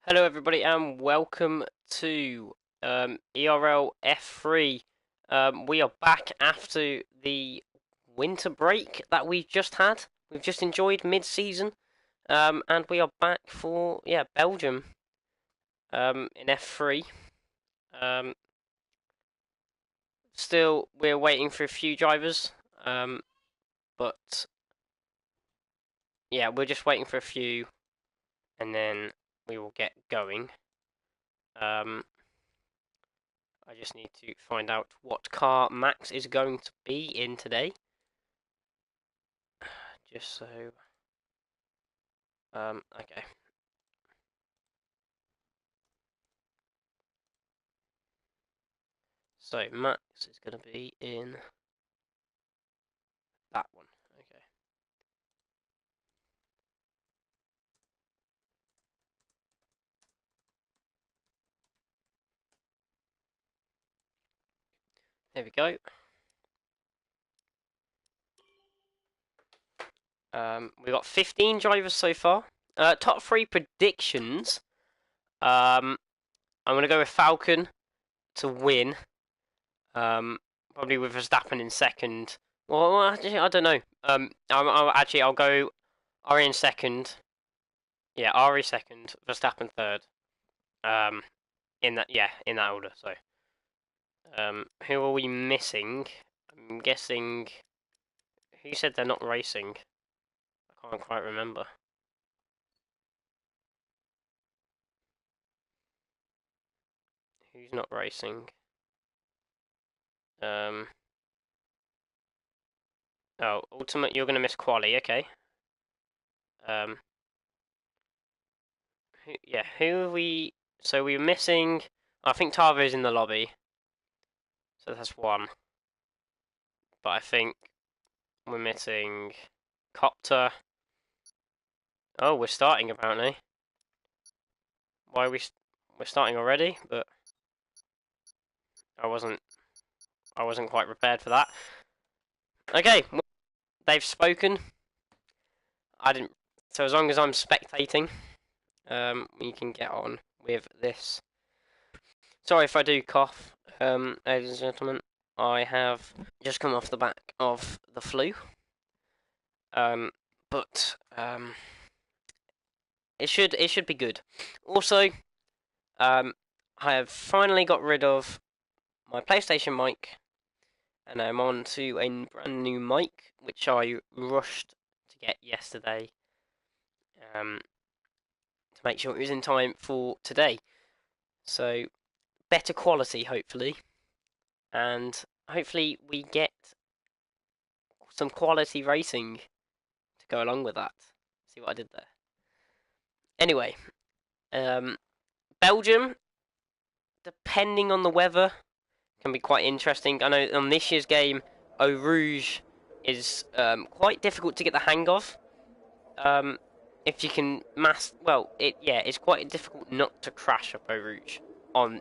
Hello everybody and welcome to ERL F3. We are back after the winter break that we've just had. We've just enjoyed mid-season, and we are back for Belgium in F3. Um, Still, we're waiting for a few drivers, but yeah, we're just waiting for a few, and then we will get going. I just need to find out what car Max is going to be in today. Just so... okay. So Max is going to be in that one. Okay. There we go. We got 15 drivers so far. Top 3 predictions. I'm going to go with Falcon to win. Probably with Verstappen in second. Well, actually, I don't know. I'll go Ari in second. Yeah, Ari second, Verstappen third. In that order. So, who are we missing? I'm guessing. Who said they're not racing? I can't quite remember. Who's not racing? Oh, Ultimate, you're gonna miss quali. Okay. Who are we? So we're missing. I think Tavo's in the lobby. So that's one. But I think we're missing Copter. Oh, we're starting apparently. Why are we're starting already? But I wasn't quite prepared for that. Okay, well, they've spoken. I didn't. So as long as I'm spectating, we can get on with this. Sorry if I do cough, ladies and gentlemen. I have just come off the back of the flu. But it should be good. Also, I have finally got rid of my PlayStation mic, and I'm on to a brand new mic, which I rushed to get yesterday. To make sure it was in time for today. So, better quality, hopefully. And hopefully we get some quality racing to go along with that. See what I did there? Anyway, Belgium, depending on the weather, can be quite interesting. I know on this year's game, Eau Rouge is quite difficult to get the hang of. If you can it's quite difficult not to crash up Eau Rouge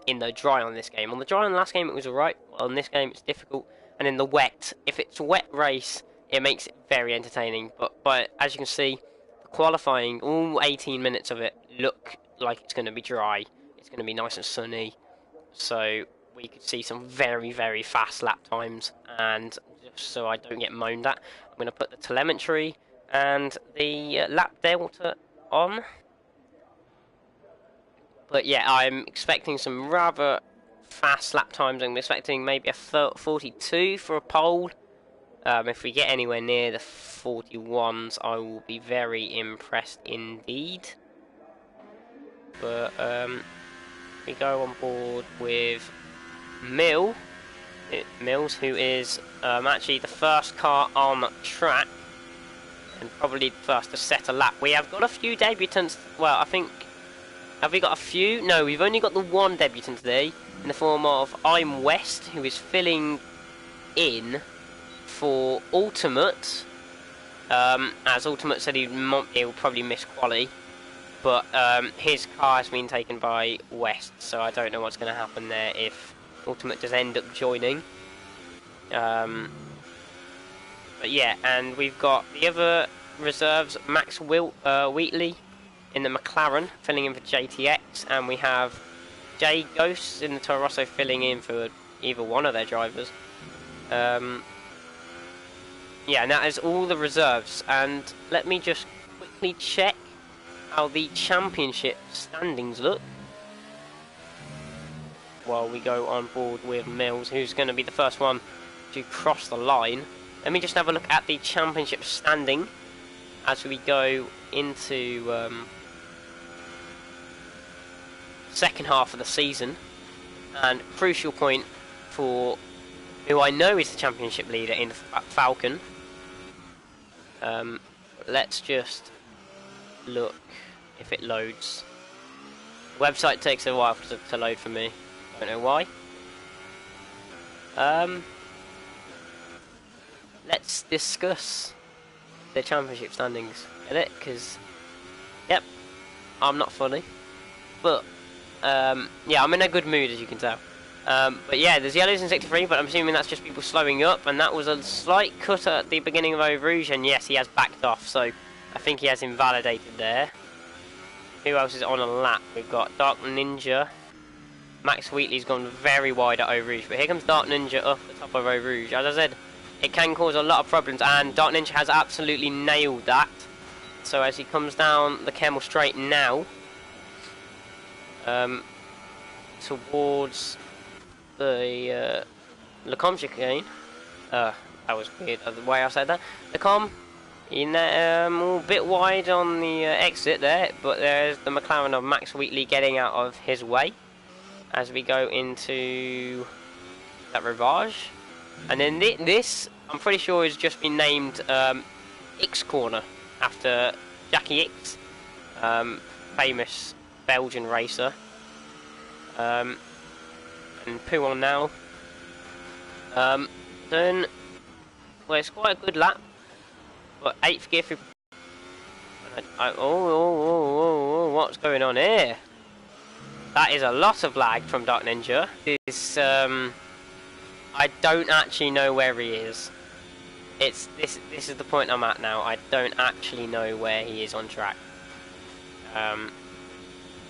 in the dry on this game. On the dry on the last game it was alright. On this game it's difficult, and in the wet, if it's a wet race, it makes it very entertaining. But as you can see, the qualifying, all 18 minutes of it look like it's going to be dry. It's going to be nice and sunny, so we could see some very, very fast lap times. And just so I don't get moaned at, I'm going to put the telemetry and the lap delta on. But yeah, I'm expecting some rather fast lap times. I'm expecting maybe a 42 for a pole. If we get anywhere near the 41s, I will be very impressed indeed. But we go on board with Mills, who is actually the first car on track, and probably first to set a lap. We have got a few debutants. Well, I think, have we got a few? No, we've only got the one debutant today, in the form of I'm West, who is filling in for Ultimate, as Ultimate said he'll probably miss quali, but his car has been taken by West, so I don't know what's going to happen there if Ultimate does end up joining. But yeah, and we've got the other reserves. Max Wheatley in the McLaren, filling in for JTX, and we have J Ghosts in the Toro Rosso filling in for either one of their drivers. Yeah, and that is all the reserves. And let me just quickly check how the championship standings look while we go on board with Mills, who's going to be the first one to cross the line. Let me just have a look at the championship standing as we go into second half of the season. And crucial point for who I know is the championship leader in Falcon. Let's just look if it loads. The website takes a while to load for me. Don't know why. Let's discuss the championship standings. Get it? Because, yep, I'm not funny. But, yeah, I'm in a good mood, as you can tell. But yeah, there's yellows in 63, but I'm assuming that's just people slowing up, and that was a slight cut at the beginning of Eau Rouge, and yes, he has backed off, so I think he has invalidated there. Who else is on a lap? We've got Dark Ninja. Max Wheatley's gone very wide at Eau Rouge, but here comes Dark Ninja up the top of Eau Rouge. As I said, it can cause a lot of problems, and Dark Ninja has absolutely nailed that. So as he comes down the Camel Straight now, towards the Lecom chicane. That was weird, the way I said that. Lecom, a bit wide on the exit there, but there's the McLaren of Max Wheatley getting out of his way as we go into that Rivage. And then this, I'm pretty sure, has just been named X Corner after Jackie X, famous Belgian racer. And poo on now. Then, well, it's quite a good lap, but 8th gear through. What's going on here? That is a lot of lag from Dark Ninja. This, I don't actually know where he is. This is the point I'm at now. I don't actually know where he is on track.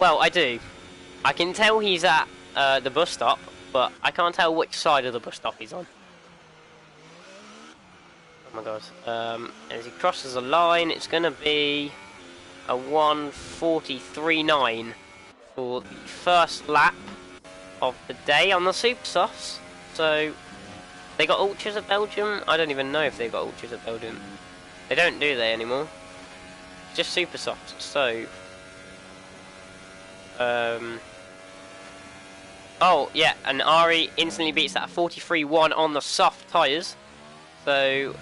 Well, I do. I can tell he's at the bus stop, but I can't tell which side of the bus stop he's on. Oh my god. As he crosses the line, it's going to be a 1:43.9 for the first lap of the day on the Super Softs. So, they got ultras at Belgium? I don't even know if they got ultras at Belgium. They don't, do they, anymore? Just Super Softs. So, oh, yeah, and Ari instantly beats that 43.1 on the soft tyres. So,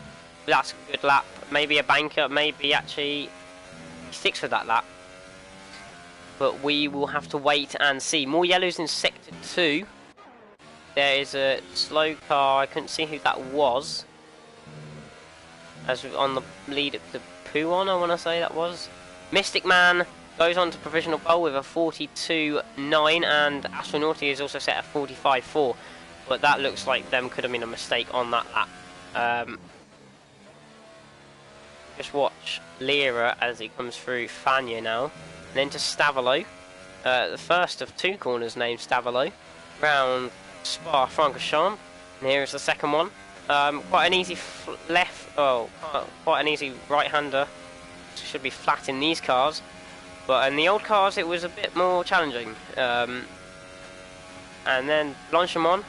that's a good lap. Maybe a banker, maybe actually he sticks with that lap. But we will have to wait and see. More yellows in Sector 2. There is a slow car. I couldn't see who that was. As on the lead up to Puon, I want to say that was. Mystic Man goes on to provisional pole with a 42.9, and Astronauti is also set at 45.4. But that looks like them could have been a mistake on that lap. Just watch Lira as he comes through Fania now. And then to Stavolo. The first of two corners named Stavolo. Round Spa-Francorchamps. And here is the second one. Quite an easy quite an easy right-hander. Should be flat in these cars. But in the old cars it was a bit more challenging. And then Blanchimont.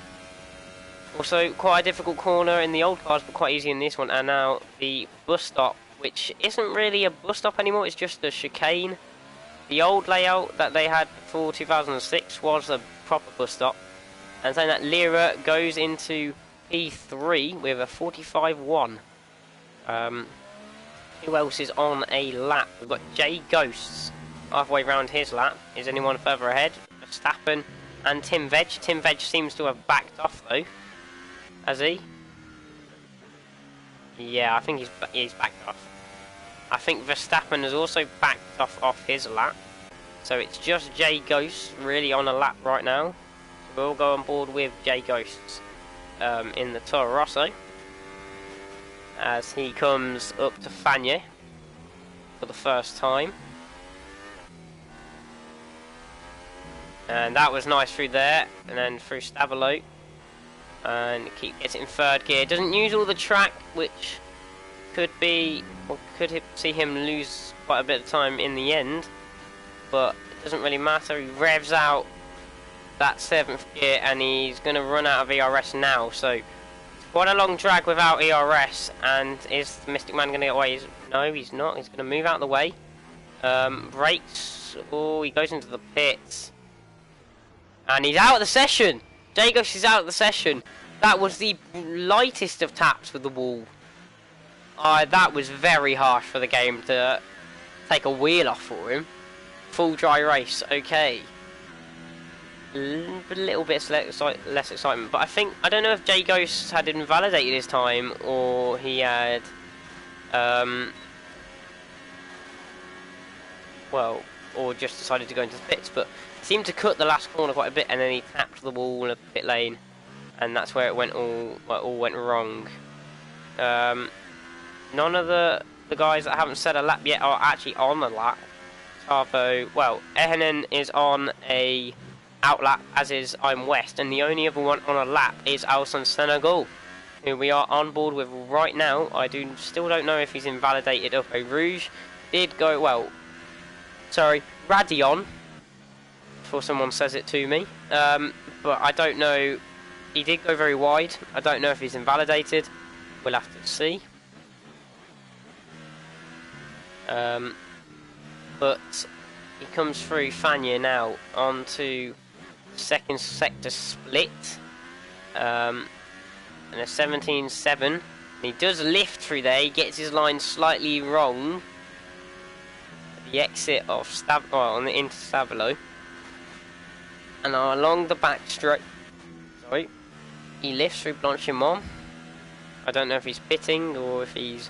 Also quite a difficult corner in the old cars, but quite easy in this one. And now the bus stop, which isn't really a bus stop anymore, it's just a chicane. The old layout that they had for 2006 was a proper bus stop. And saying that, Lira goes into P3 with a 45.1. Who else is on a lap? We've got J Ghosts halfway round his lap. Is anyone further ahead? Verstappen and Tim Veg. Tim Veg seems to have backed off though. Has he? Yeah, I think he's backed off. I think Verstappen has also backed off his lap. So it's just J Ghosts really on a lap right now. So we'll go on board with J Ghosts in the Toro Rosso as he comes up to Fania for the first time. And that was nice through there, and then through Stavilo. And gets it in third gear. Doesn't use all the track, which could be, or could see him lose quite a bit of time in the end. But it doesn't really matter. He revs out that 7th gear, and he's going to run out of ERS now. So it's quite a long drag without ERS. And is the Mystic Man going to get away? No, he's not. He's going to move out of the way. Brakes. Oh, he goes into the pits. And he's out of the session. Jagos is out of the session. That was the lightest of taps with the wall. That was very harsh for the game to take a wheel off for him. Full dry race, okay. A little bit less excitement, but I don't know if Jagos had invalidated his time or he had, well, or just decided to go into the pits, but seemed to cut the last corner quite a bit, and then he tapped the wall in a pit lane, and that's where it went all went wrong. None of the guys that haven't set a lap yet are actually on a lap. Tavo, well, Ehenen is on a outlap, as is I'm West, and the only other one on a lap is Alson Senegal, who we are on board with right now. I still don't know if he's invalidated up. Rouge did go, well, sorry, Radion, before someone says it to me, but I don't know. He did go very wide. I don't know if he's invalidated. We'll have to see. But he comes through Fanya now onto second sector split, and a 17.7. He does lift through there. He gets his line slightly wrong. The exit of on the into Stavilo. And along the back straight, sorry, he lifts through Blanchimont. I don't know if he's pitting or if he's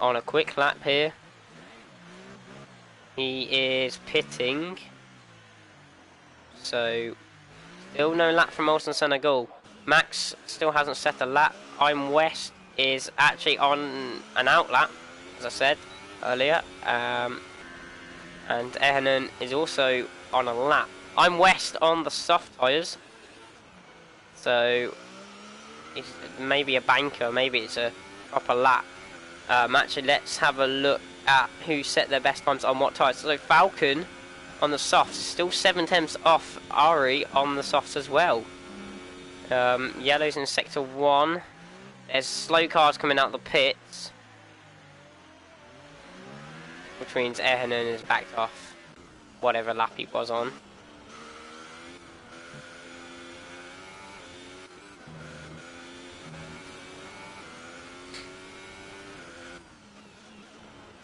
on a quick lap here. He is pitting. So, still no lap from Olsen Senegal. Max still hasn't set a lap. I'm West is actually on an out lap, as I said earlier. And Ehenen is also on a lap. I'm West on the soft tyres, so it's maybe a banker, maybe it's a proper lap. Actually, let's have a look at who set their best times on what tyres. So Falcon on the softs is still 7 tenths off Ari on the softs as well. Yellow's in sector 1. There's slow cars coming out of the pits, which means Ehenen is backed off whatever lap he was on.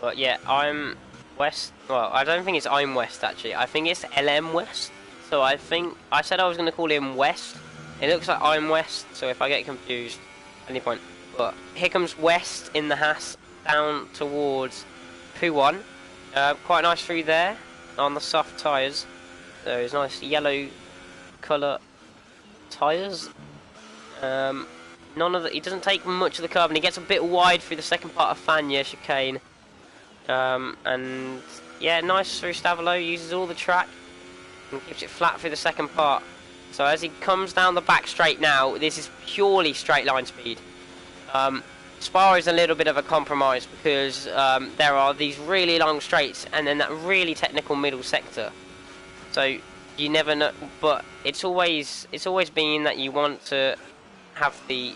But yeah, I'm West. Well, I don't think it's I'm West actually. I think it's LM West. So I think I said I was going to call him West. It looks like I'm West. So if I get confused, any point. But here comes West in the Haas down towards P1. Quite nice through there on the soft tyres. Those nice yellow colour tyres. None of the. He doesn't take much of the curb, and he gets a bit wide through the second part of Fanya chicane. And yeah, nice through Stavilo, uses all the track and keeps it flat through the second part. So as he comes down the back straight now, this is purely straight line speed. Spa is a little bit of a compromise because there are these really long straights and then that really technical middle sector. So you never know, but it's always been that you want to have the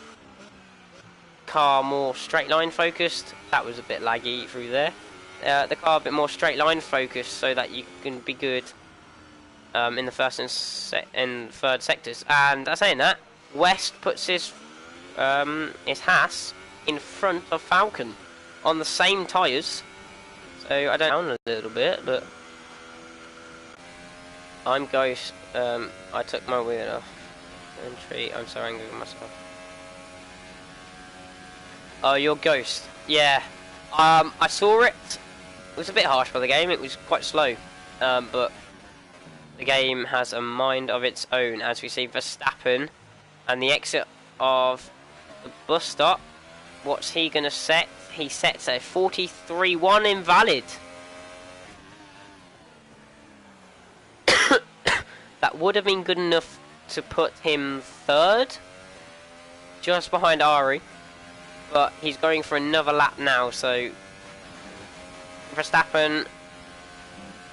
car more straight line focused. That was a bit laggy through there. The car a bit more straight line focused so that you can be good in the first and third sectors. And saying that, West puts his Haas in front of Falcon on the same tyres. So I don't know a little bit, but I'm Ghost. I took my wheel off. Entry. I'm so angry with myself. Oh, you're Ghost. Yeah. I saw it. It was a bit harsh for the game. It was quite slow, but the game has a mind of its own. As we see Verstappen and the exit of the bus stop. What's he gonna set? He sets a 43.1 invalid. That would have been good enough to put him third, just behind Ari. But he's going for another lap now, so Verstappen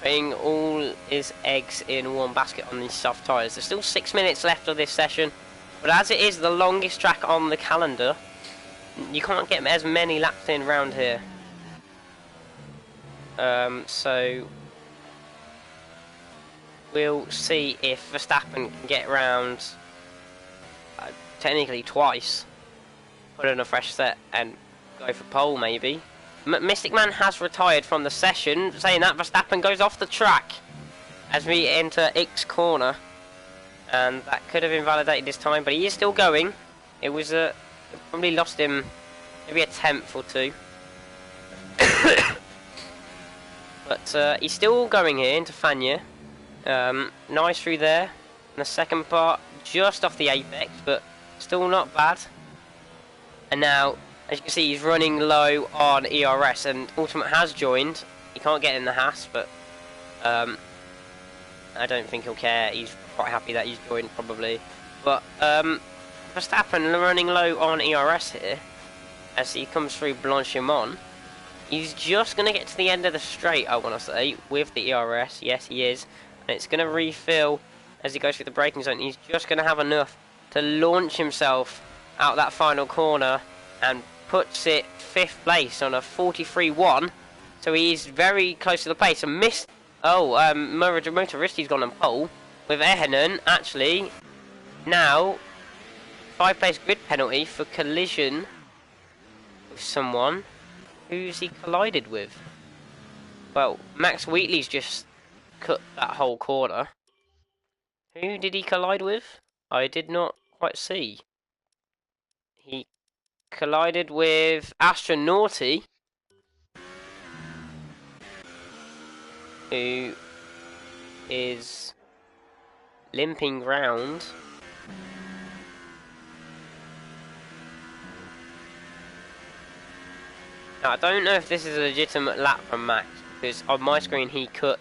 putting all his eggs in one basket on these soft tyres. There's still 6 minutes left of this session, but as it is the longest track on the calendar, you can't get as many laps in round here. So we'll see if Verstappen can get round technically twice, put in a fresh set and go for pole maybe. Mystic Man has retired from the session. Saying that, Verstappen goes off the track as we enter X corner, and that could have invalidated his time, but he is still going. It was probably lost him maybe a tenth or two. But he's still going here into Fanya. Nice through there. And the second part, just off the apex, but still not bad. And now, as you can see, he's running low on ERS, and Ultimate has joined. He can't get in the Haas, but I don't think he'll care. He's quite happy that he's joined, probably. But Verstappen running low on ERS here, as he comes through Blanchimont. He's just going to get to the end of the straight, I want to say, with the ERS. Yes, he is. And it's going to refill as he goes through the braking zone. He's just going to have enough to launch himself out that final corner and puts it 5th place on a 43.1. So he's very close to the pace. And missed. Oh, Motoristi's gone on pole with Ehenen. Actually, now 5-place grid penalty for collision with someone. Who's he collided with? Well, Max Wheatley's just cut that whole corner. Who did he collide with? I did not quite see. He collided with Astronauty, who is limping round. Now, I don't know if this is a legitimate lap from Max, because on my screen he cut.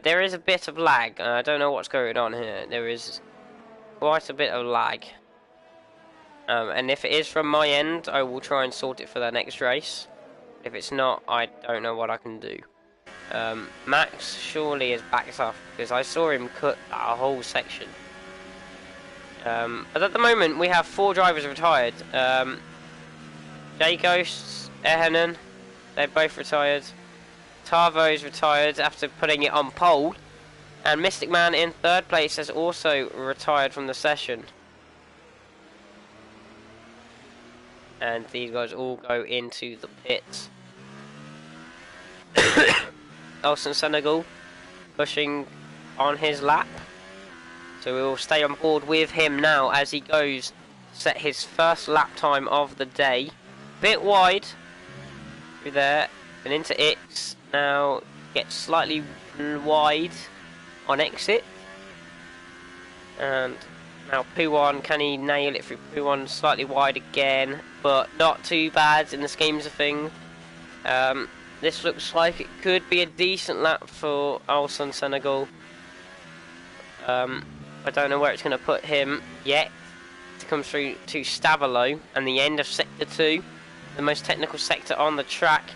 There is a bit of lag, and I don't know what's going on here. There is quite a bit of lag. And if it is from my end, I will try and sort it for the next race. If it's not, I don't know what I can do. Max surely is backed off, because I saw him cut that whole section. But at the moment, we have 4 drivers retired. J-Ghosts, Ehenen, they're both retired. Tavo's retired after putting it on pole. And Mystic Man in 3rd place has also retired from the session. And these guys all go into the pits. Elson Senegal pushing on his lap. So we will stay on board with him now as he goes to set his first lap time of the day. Bit wide through there and into X. Now gets slightly wide on exit. And now P1, can he nail it through P1? Slightly wide again, but not too bad in the schemes of things. This looks like it could be a decent lap for Alson Senegal. I don't know where it's going to put him yet. To come through to Stavalo and the end of Sector 2, the most technical sector on the track.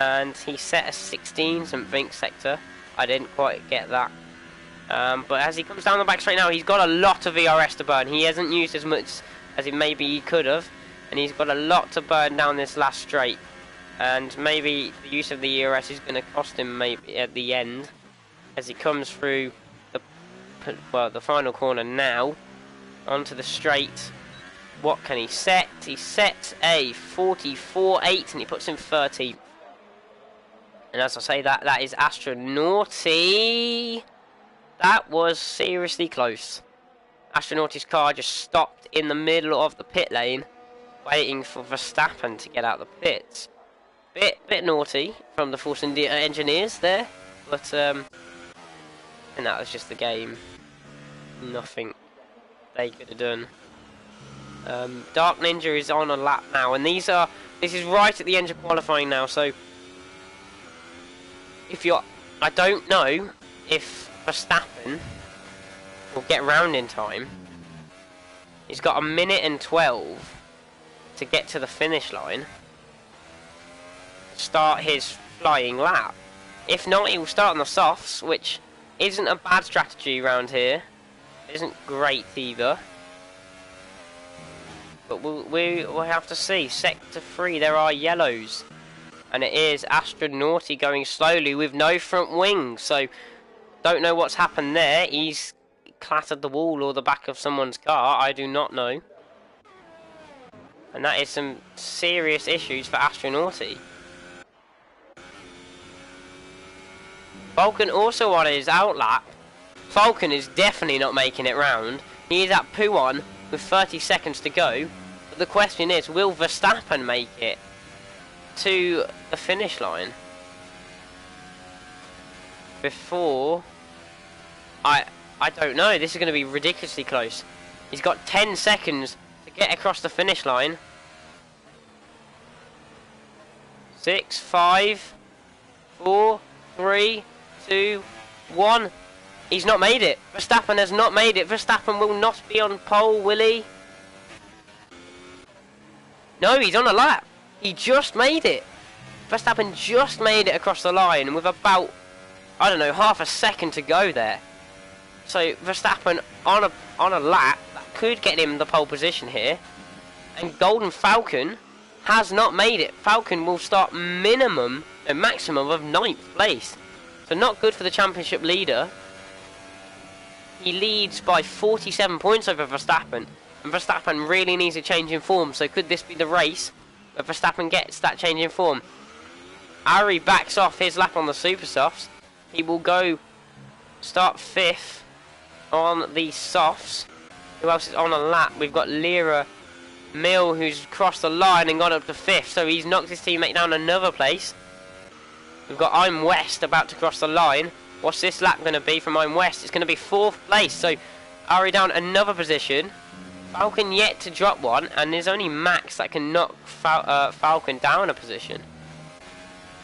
And he set a 16 something sector. I didn't quite get that. But as he comes down the back straight now, he's got a lot of ERS to burn. He hasn't used as much as maybe he could have. And he's got a lot to burn down this last straight. And maybe the use of the ERS is going to cost him maybe at the end. As he comes through the final corner now. Onto the straight. What can he set? He sets a 44.8 and he puts in 30. And as I say that is Astronauty. That was seriously close. Astronauti's car just stopped in the middle of the pit lane, waiting for Verstappen to get out the pits. Bit naughty from the Force India engineers there, but and that was just the game. Nothing they could have done. Dark Ninja is on a lap now, and this is right at the end of qualifying now. So I don't know if Verstappen will get round in time. He's got 1:12 to get to the finish line. Start his flying lap. If not, he will start on the softs, which isn't a bad strategy around here. Isn't great either. But we'll have to see. Sector 3, there are yellows. And it is Astronauty going slowly with no front wing. So, don't know what's happened there. He's clattered the wall or the back of someone's car. I do not know. And that is some serious issues for Astronauty. Falcon also on his outlap. Falcon is definitely not making it round. He is at P1 with 30 seconds to go. But the question is, will Verstappen make it to the finish line before? I don't know. This is going to be ridiculously close. He's got 10 seconds to get across the finish line. 6, 5, 4, 3, 2, 1. He's not made it. Verstappen has not made it. Verstappen will not be on pole, will he? No, he's on a lap. He just made it. Verstappen just made it across the line with about, I don't know, half a second to go there. So Verstappen on a lap that could get him the pole position here. And Golden Falcon has not made it. Falcon will start maximum of 9th place. So not good for the championship leader. He leads by 47 points over Verstappen. And Verstappen really needs a change in form. So could this be the race where Verstappen gets that change in form? Ari backs off his lap on the super softs. He will go start 5th on the softs. Who else is on a lap? We've got Lyra Mill, who's crossed the line and gone up to 5th. So he's knocked his teammate down another place. We've got I'm West about to cross the line. What's this lap going to be from I'm West? It's going to be 4th place. So Ari down another position. Falcon yet to drop one. And there's only Max that can knock Falcon down a position.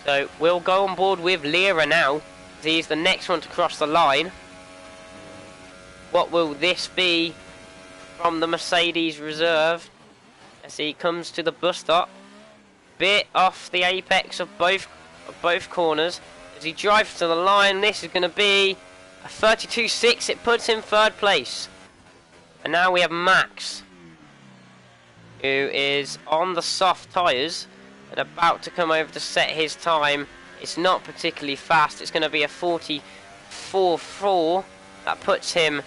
So we'll go on board with Lyra now. He's the next one to cross the line. What will this be from the Mercedes reserve as he comes to the bus stop? Bit off the apex of both corners as he drives to the line. This is going to be a 32.6. It puts him 3rd place. And now we have Max, who is on the soft tyres and about to come over to set his time. It's not particularly fast. It's going to be a 44.4. That puts him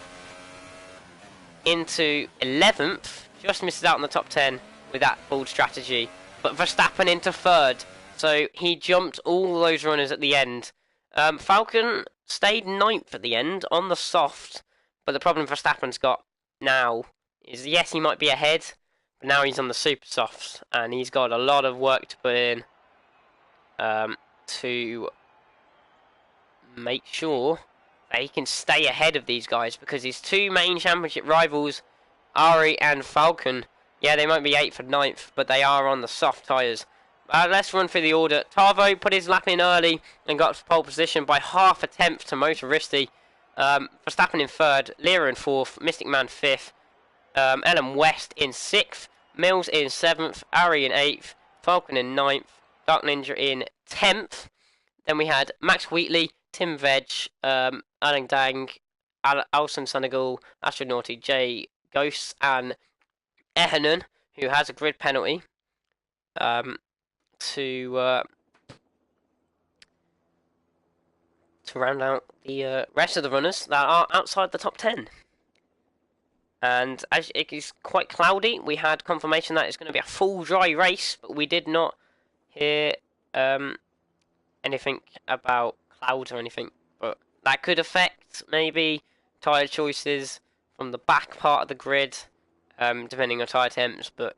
into 11th. Just misses out on the top 10 with that bold strategy. But Verstappen into 3rd. So he jumped all those runners at the end. Falcon stayed 9th at the end on the soft. But the problem Verstappen's got now is, yes, he might be ahead. But now he's on the super softs. And he's got a lot of work to put in to make sure that he can stay ahead of these guys, because his two main championship rivals, Ari and Falcon, yeah, they might be 8th and 9th, but they are on the soft tyres. Let's run through the order. Tarvo put his lap in early and got to pole position by half a tenth to Motoristi. Verstappen in 3rd, Lyra in 4th, Mystic Man 5th, Ellen West in 6th, Mills in 7th, Ari in 8th, Falcon in 9th, Dark Ninja in 10th. Then we had Max Wheatley, Tim Veg, Alan Dang, Alson Senegal, Astronauty, Jay Ghosts, and Ehanen, who has a grid penalty to round out the rest of the runners that are outside the top 10. And as it is quite cloudy, we had confirmation that it's going to be a full dry race, but we did not hear anything about clouds or anything. But that could affect maybe tyre choices from the back part of the grid, depending on tyre temps. But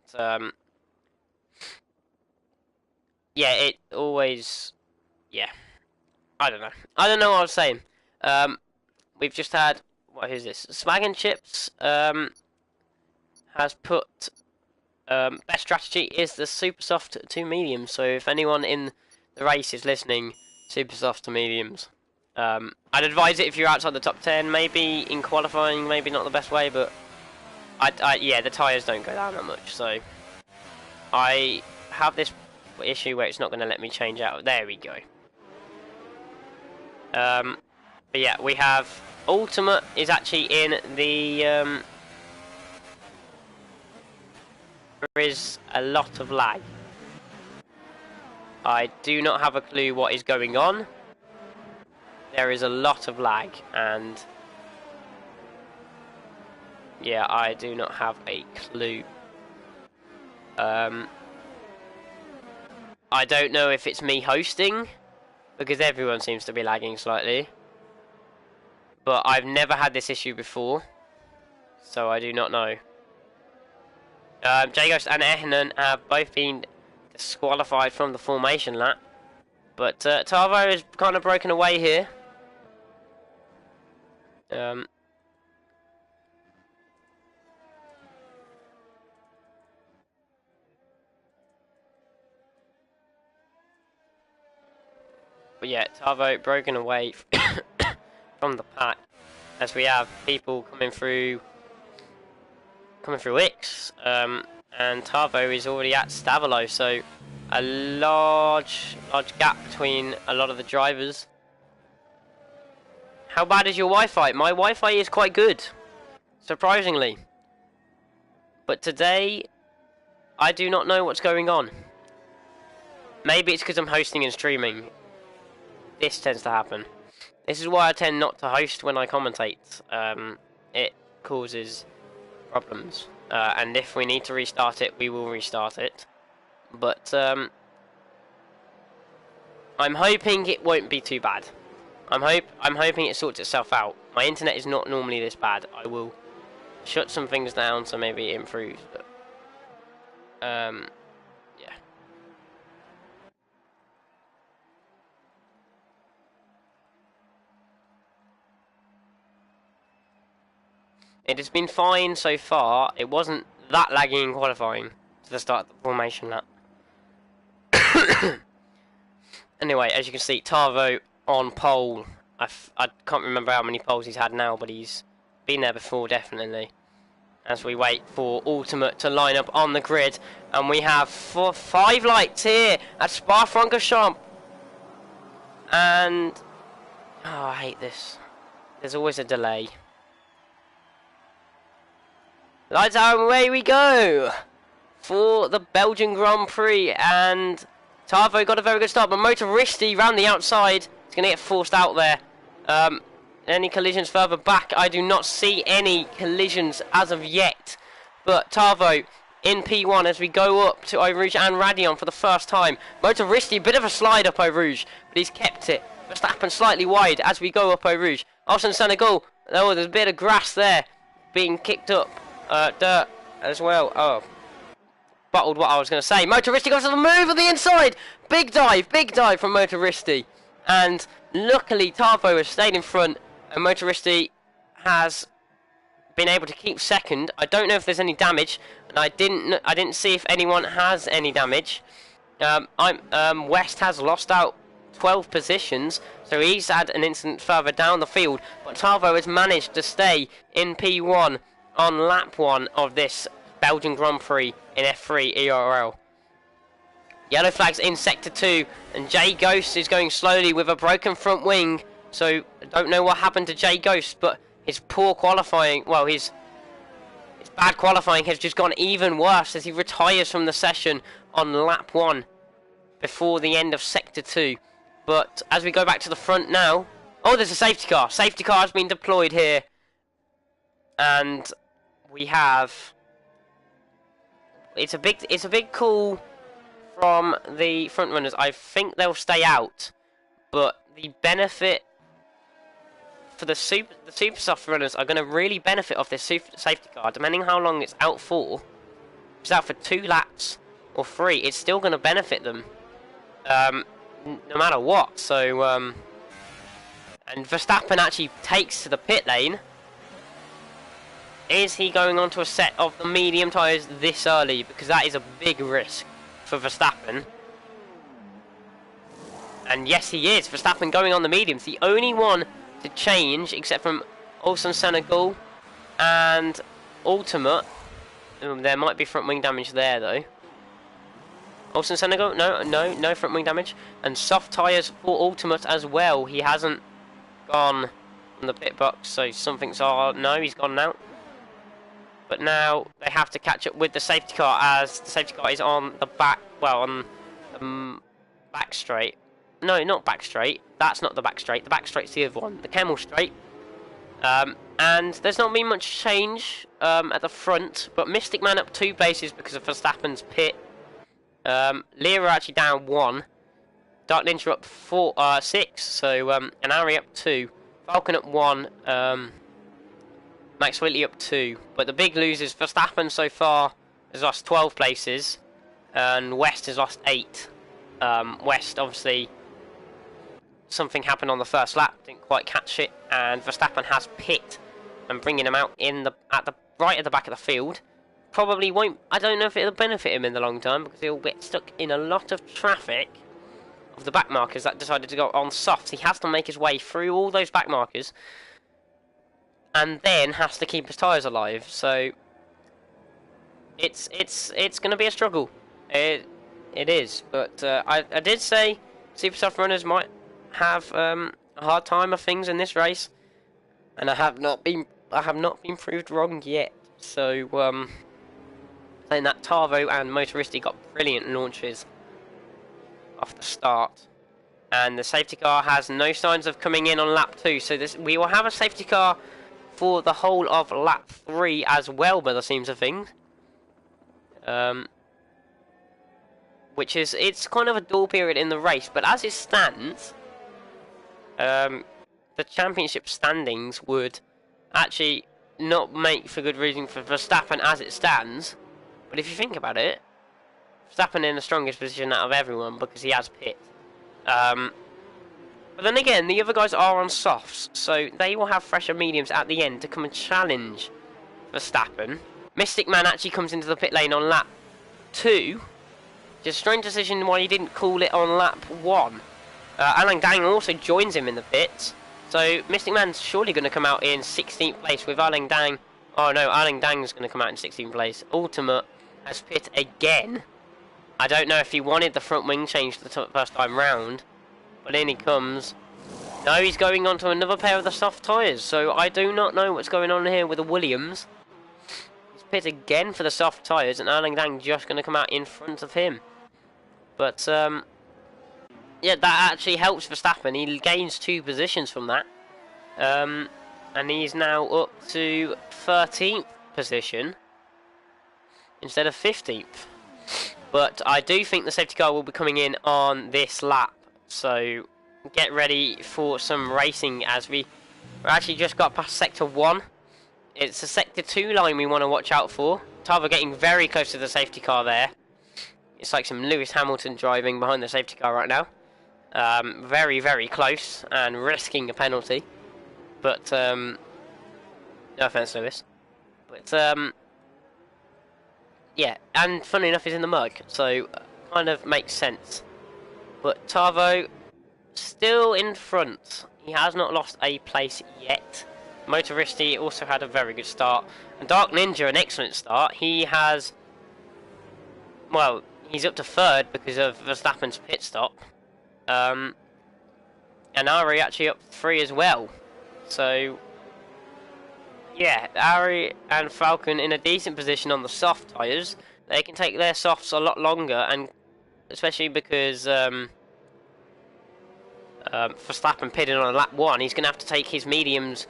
yeah, it always, yeah, I don't know what I was saying. We've just had, what is this? Smag and Chips has put best strategy is the super soft to medium. So if anyone in the race is listening, super soft to mediums. I'd advise it if you're outside the top 10, maybe in qualifying, maybe not the best way, but yeah, the tyres don't go down that much, so I have this issue where it's not going to let me change out. There we go. But yeah, we have Ultimate is actually in the there is a lot of lag. I do not have a clue what is going on. There is a lot of lag, and yeah, I do not have a clue. I don't know if it's me hosting, because everyone seems to be lagging slightly. But I've never had this issue before, so I do not know. Jagos and Ehnen have both been disqualified from the formation lap, but Tavo is kind of broken away here. But yeah, Tavo broken away from the pack, as we have people coming through X, and Tavo is already at Stavilo, so a large gap between a lot of the drivers. How bad is your Wi-Fi? My Wi-Fi is quite good, surprisingly. But today, I do not know what's going on. Maybe it's because I'm hosting and streaming. This tends to happen. This is why I tend not to host when I commentate. It causes problems. And if we need to restart it, we will restart it. But I'm hoping it won't be too bad. I'm hoping it sorts itself out. My internet is not normally this bad. I will shut some things down so maybe it improves. But yeah. It has been fine so far. It wasn't that laggy in qualifying to the start of the formation lap. Anyway, as you can see, Tavo on pole. I can't remember how many poles he's had now, but he's been there before, definitely. As we wait for Ultimate to line up on the grid. And we have 5 lights here at Spa-Francorchamps. And oh, I hate this. There's always a delay. Lights out, and away we go for the Belgian Grand Prix. And Tavo got a very good start, but Motoristi round the outside. He's going to get forced out there. Any collisions further back? I do not see any collisions as of yet. But Tavo in P1 as we go up to Eau Rouge and Radion for the first time. Motoristi, a bit of a slide up Eau Rouge, but he's kept it. Verstappen slightly wide as we go up Eau Rouge. Also in Senegal, oh, there's a bit of grass there being kicked up. Dirt as well. Oh, bottled what I was going to say. Motoristi goes to the move on the inside. Big dive from Motoristi. And luckily Tavo has stayed in front, and Motoristi has been able to keep second. I don't know if there's any damage, and I didn't see if anyone has any damage. West has lost out 12 positions, so he's had an incident further down the field, but Tavo has managed to stay in P1 on lap 1 of this Belgian Grand Prix in F3 ERL. Yellow flags in sector 2, and Jay Ghost is going slowly with a broken front wing, so I don't know what happened to Jay Ghost, but his poor qualifying, well, his bad qualifying has just gone even worse as he retires from the session on lap 1 before the end of sector 2. But as we go back to the front now, oh, there's a safety car. Safety car has been deployed here, and we have, it's a big call from the front runners. I think they'll stay out, but the benefit for the super soft runners are going to really benefit off this safety car, depending how long it's out for. If it's out for 2 laps or 3, it's still going to benefit them, no matter what. So, and Verstappen actually takes to the pit lane. Is he going on to a set of the medium tyres this early? Because that is a big risk for Verstappen. And yes, he is. Verstappen going on the mediums. The only one to change, except from Olsen Senegal and Ultimate. There might be front wing damage there, though. Olsen Senegal? No front wing damage. And soft tyres for Ultimate as well. He hasn't gone from the pit box, so something's... no, he's gone now. But now they have to catch up with the safety car, as the safety car is on the back... well, on the back straight. No, not back straight. That's not the back straight. The back straight's the other one. The camel straight. And there's not been much change at the front, but Mystic Man up 2 places because of Verstappen's pit. Lear actually down 1. Dark Ninja up 6. So and Ari up 2. Falcon up 1. Max Whitley up 2. But the big losers, Verstappen so far has lost 12 places, and West has lost 8. West obviously. Something happened on the first lap, didn't quite catch it, and Verstappen has pit and bringing him out right at the back of the field. Probably won't. I don't know if it'll benefit him in the long term because he'll get stuck in a lot of traffic of the back markers that decided to go on softs. He has to make his way through all those back markers and then has to keep his tyres alive. So it's going to be a struggle. It is, but I did say super soft runners might have a hard time of things in this race, and I have not been proved wrong yet. So saying that, Tarvo and Motoristi got brilliant launches off the start, and the safety car has no signs of coming in on lap 2. So we will have a safety car for the whole of lap 3 as well, by the seams of things. Which is, it's kind of a dull period in the race, but as it stands, the championship standings would actually not make for good reason for Verstappen as it stands. But if you think about it, Verstappen in the strongest position out of everyone because he has pit. But then again, the other guys are on softs, so they will have fresher mediums at the end to come and challenge Verstappen. Mystic Man actually comes into the pit lane on lap 2. Just a strange decision why he didn't call it on lap 1. Alang Dang also joins him in the pits. So Mystic Man's surely going to come out in 16th place with Alang Dang. Oh no, Alang Dang's going to come out in 16th place. Ultimate has pit again. I don't know if he wanted the front wing change the first time round, but in he comes. No, he's going on to another pair of the soft tyres. So I do not know what's going on here with the Williams. He's pit again for the soft tyres, and Alang Dang just going to come out in front of him. But yeah, that actually helps Verstappen. He gains 2 positions from that. And he's now up to 13th position instead of 15th. But I do think the safety car will be coming in on this lap. So get ready for some racing as we actually just got past Sector 1. It's the Sector 2 line we want to watch out for. Tarver getting very close to the safety car there. It's like some Lewis Hamilton driving behind the safety car right now. Very, very close and risking a penalty. But, no offence, Lewis. But, yeah, and funny enough, he's in the mug, so kind of makes sense. But Tarvo still in front. He has not lost a place yet. Motoristi also had a very good start. And Dark Ninja, an excellent start. He has, well, he's up to 3rd because of Verstappen's pit stop. And Ari actually up 3 as well. So, yeah, Ari and Falcon in a decent position on the soft tyres. They can take their softs a lot longer, and especially because Verstappen pitted on lap 1, he's going to have to take his mediums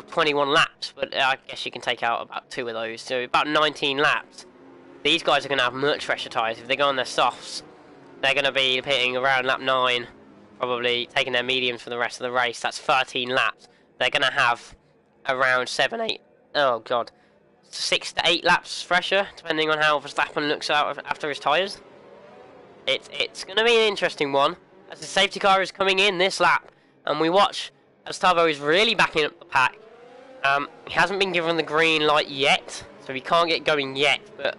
21 laps, but I guess you can take out about 2 of those, so about 19 laps. These guys are going to have much fresher tyres. If they go on their softs, they're going to be pitting around lap 9, probably taking their mediums for the rest of the race. That's 13 laps. They're going to have around 6 to 8 laps fresher, depending on how Verstappen looks out after his tyres. It's going to be an interesting one, as the safety car is coming in this lap, and we watch as Tarvo is really backing up the pack. He hasn't been given the green light yet, so he can't get going yet, but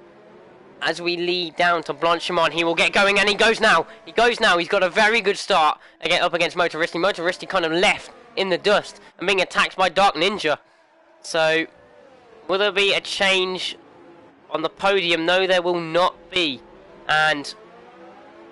as we lead down to Blanchimont. He will get going, and he goes now. He goes now. He's got a very good start up against Motoristi. Motoristi kind of left in the dust and being attacked by Dark Ninja. So, will there be a change on the podium? No, there will not be. And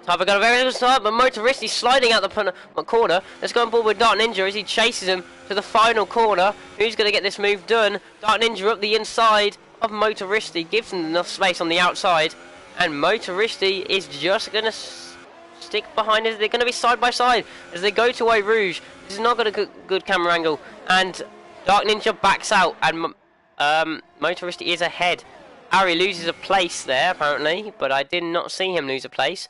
Tava got a very good start, but Motoristi sliding out the corner. Let's go on board with Dark Ninja as he chases him to the final corner. Who's going to get this move done? Dark Ninja up the inside of Motoristi, gives him enough space on the outside, and Motoristi is just going to stick behind it. They're going to be side by side as they go to Eau Rouge. This is not got a good camera angle, and Dark Ninja backs out, and Motoristi is ahead. Ari loses a place there apparently, but I did not see him lose a place.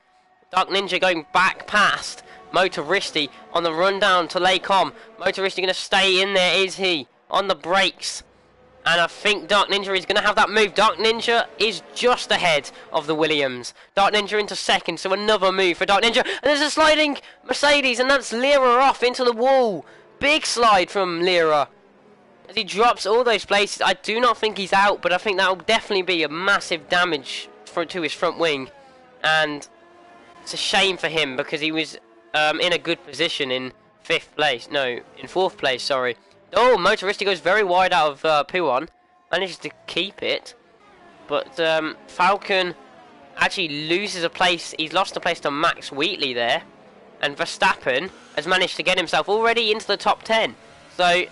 Dark Ninja going back past Motoristi on the run down to Laycom. Motoristi going to stay in there, is he? On the brakes. And I think Dark Ninja is going to have that move. Dark Ninja is just ahead of the Williams. Dark Ninja into second, so another move for Dark Ninja. And there's a sliding Mercedes, and that's Lira off into the wall. Big slide from Lira. As he drops all those places, I do not think he's out, but I think that will definitely be a massive damage to his front wing. And it's a shame for him because he was in a good position in fourth place, sorry. Oh, Motoristi goes very wide out of Puon. Manages to keep it. But Falcon actually loses a place. He's lost a place to Max Wheatley there. And Verstappen has managed to get himself already into the top 10. So,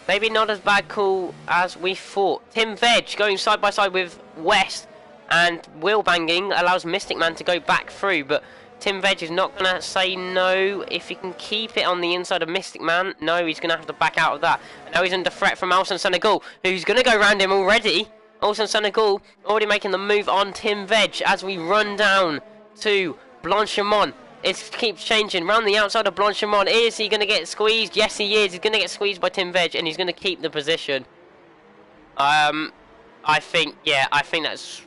maybe not as bad call as we thought. Tim Veg going side by side with West. And wheel banging allows Mystic Man to go back through. But Tim Veg is not going to say no if he can keep it on the inside of Mystic Man. No, he's going to have to back out of that. And now he's under threat from Alson Senegal, who's going to go around him already. Alson Senegal already making the move on Tim Veg as we run down to Blanchimont. It keeps changing. Round the outside of Blanchimont. Is he going to get squeezed? Yes, he is. He's going to get squeezed by Tim Veg, and he's going to keep the position. I think that's...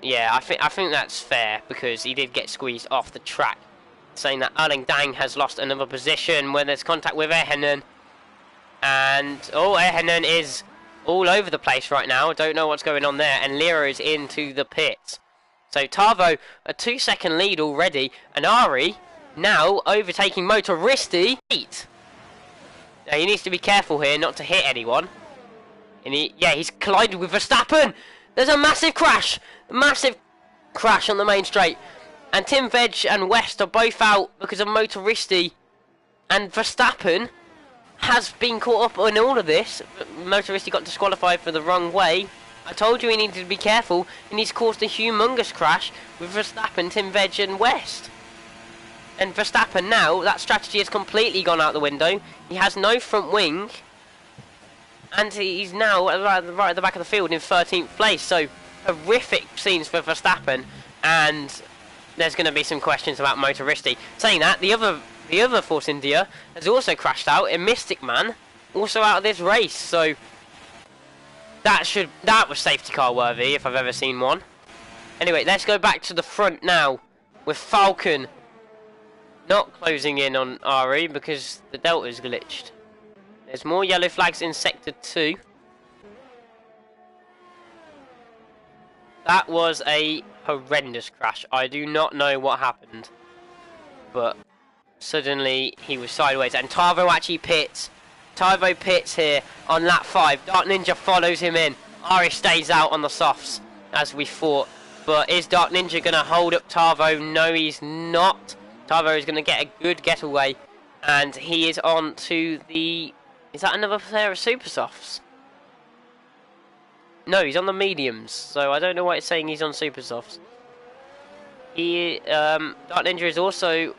yeah, I think that's fair because he did get squeezed off the track. Saying that Erling Dang has lost another position when there's contact with Ehenen. And, Ehenen is all over the place right now. Don't know what's going on there. And Lira is into the pits. So Tavo, a 2-second lead already. And Ari now overtaking Motoristi. Now he needs to be careful here not to hit anyone. And he's collided with Verstappen. There's a massive crash on the main straight, and Tim Veg and West are both out because of Motoristi, and Verstappen has been caught up in all of this. Motoristi got disqualified for the wrong way. I told you he needed to be careful, and he's caused a humongous crash with Verstappen, Tim Veg and West. And Verstappen now, that strategy has completely gone out the window. He has no front wing. And he's now right at the back of the field in 13th place. So, horrific scenes for Verstappen. And there's going to be some questions about Motoristi. Saying that, the other Force India has also crashed out. In Mystic Man, also out of this race. So, that was safety car worthy if I've ever seen one. Anyway, let's go back to the front now. With Falcon not closing in on Ari because the Delta's glitched. There's more yellow flags in Sector 2. That was a horrendous crash. I do not know what happened. But suddenly he was sideways. And Tavo actually pits. Tavo pits here on lap 5. Dark Ninja follows him in. Ari stays out on the softs as we thought. But is Dark Ninja going to hold up Tavo? No, he's not. Tavo is going to get a good getaway. And he is on to the... Is that another pair of super softs? No, he's on the mediums, so I don't know why it's saying he's on super softs. Dark Ninja is also,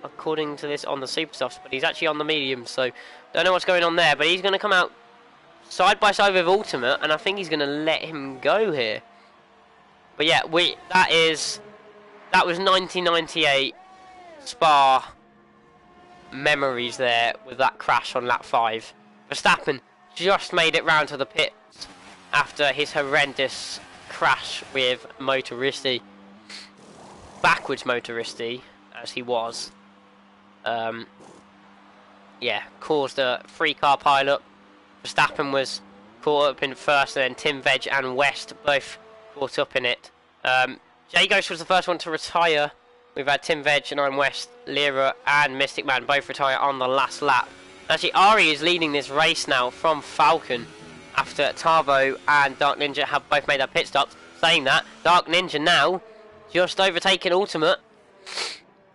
according to this, on the super softs, but he's actually on the mediums, so don't know what's going on there. But he's going to come out side by side with Ultimate, and I think he's going to let him go here. But yeah, that was 1998 Spa memories there with that crash on lap 5. Verstappen just made it round to the pits after his horrendous crash with Motoristi. Backwards Motoristi, as he was. Caused a 3-car pile-up. Verstappen was caught up in first, and then Tim Veg and West both caught up in it. Jay Ghost was the first one to retire. We've had Tim Veg and I'm West, Lyra and Mystic Man both retire on the last lap. Actually, Ari is leading this race now from Falcon after Tavo and Dark Ninja have both made their pit stops. Saying that, Dark Ninja now just overtaken Ultimate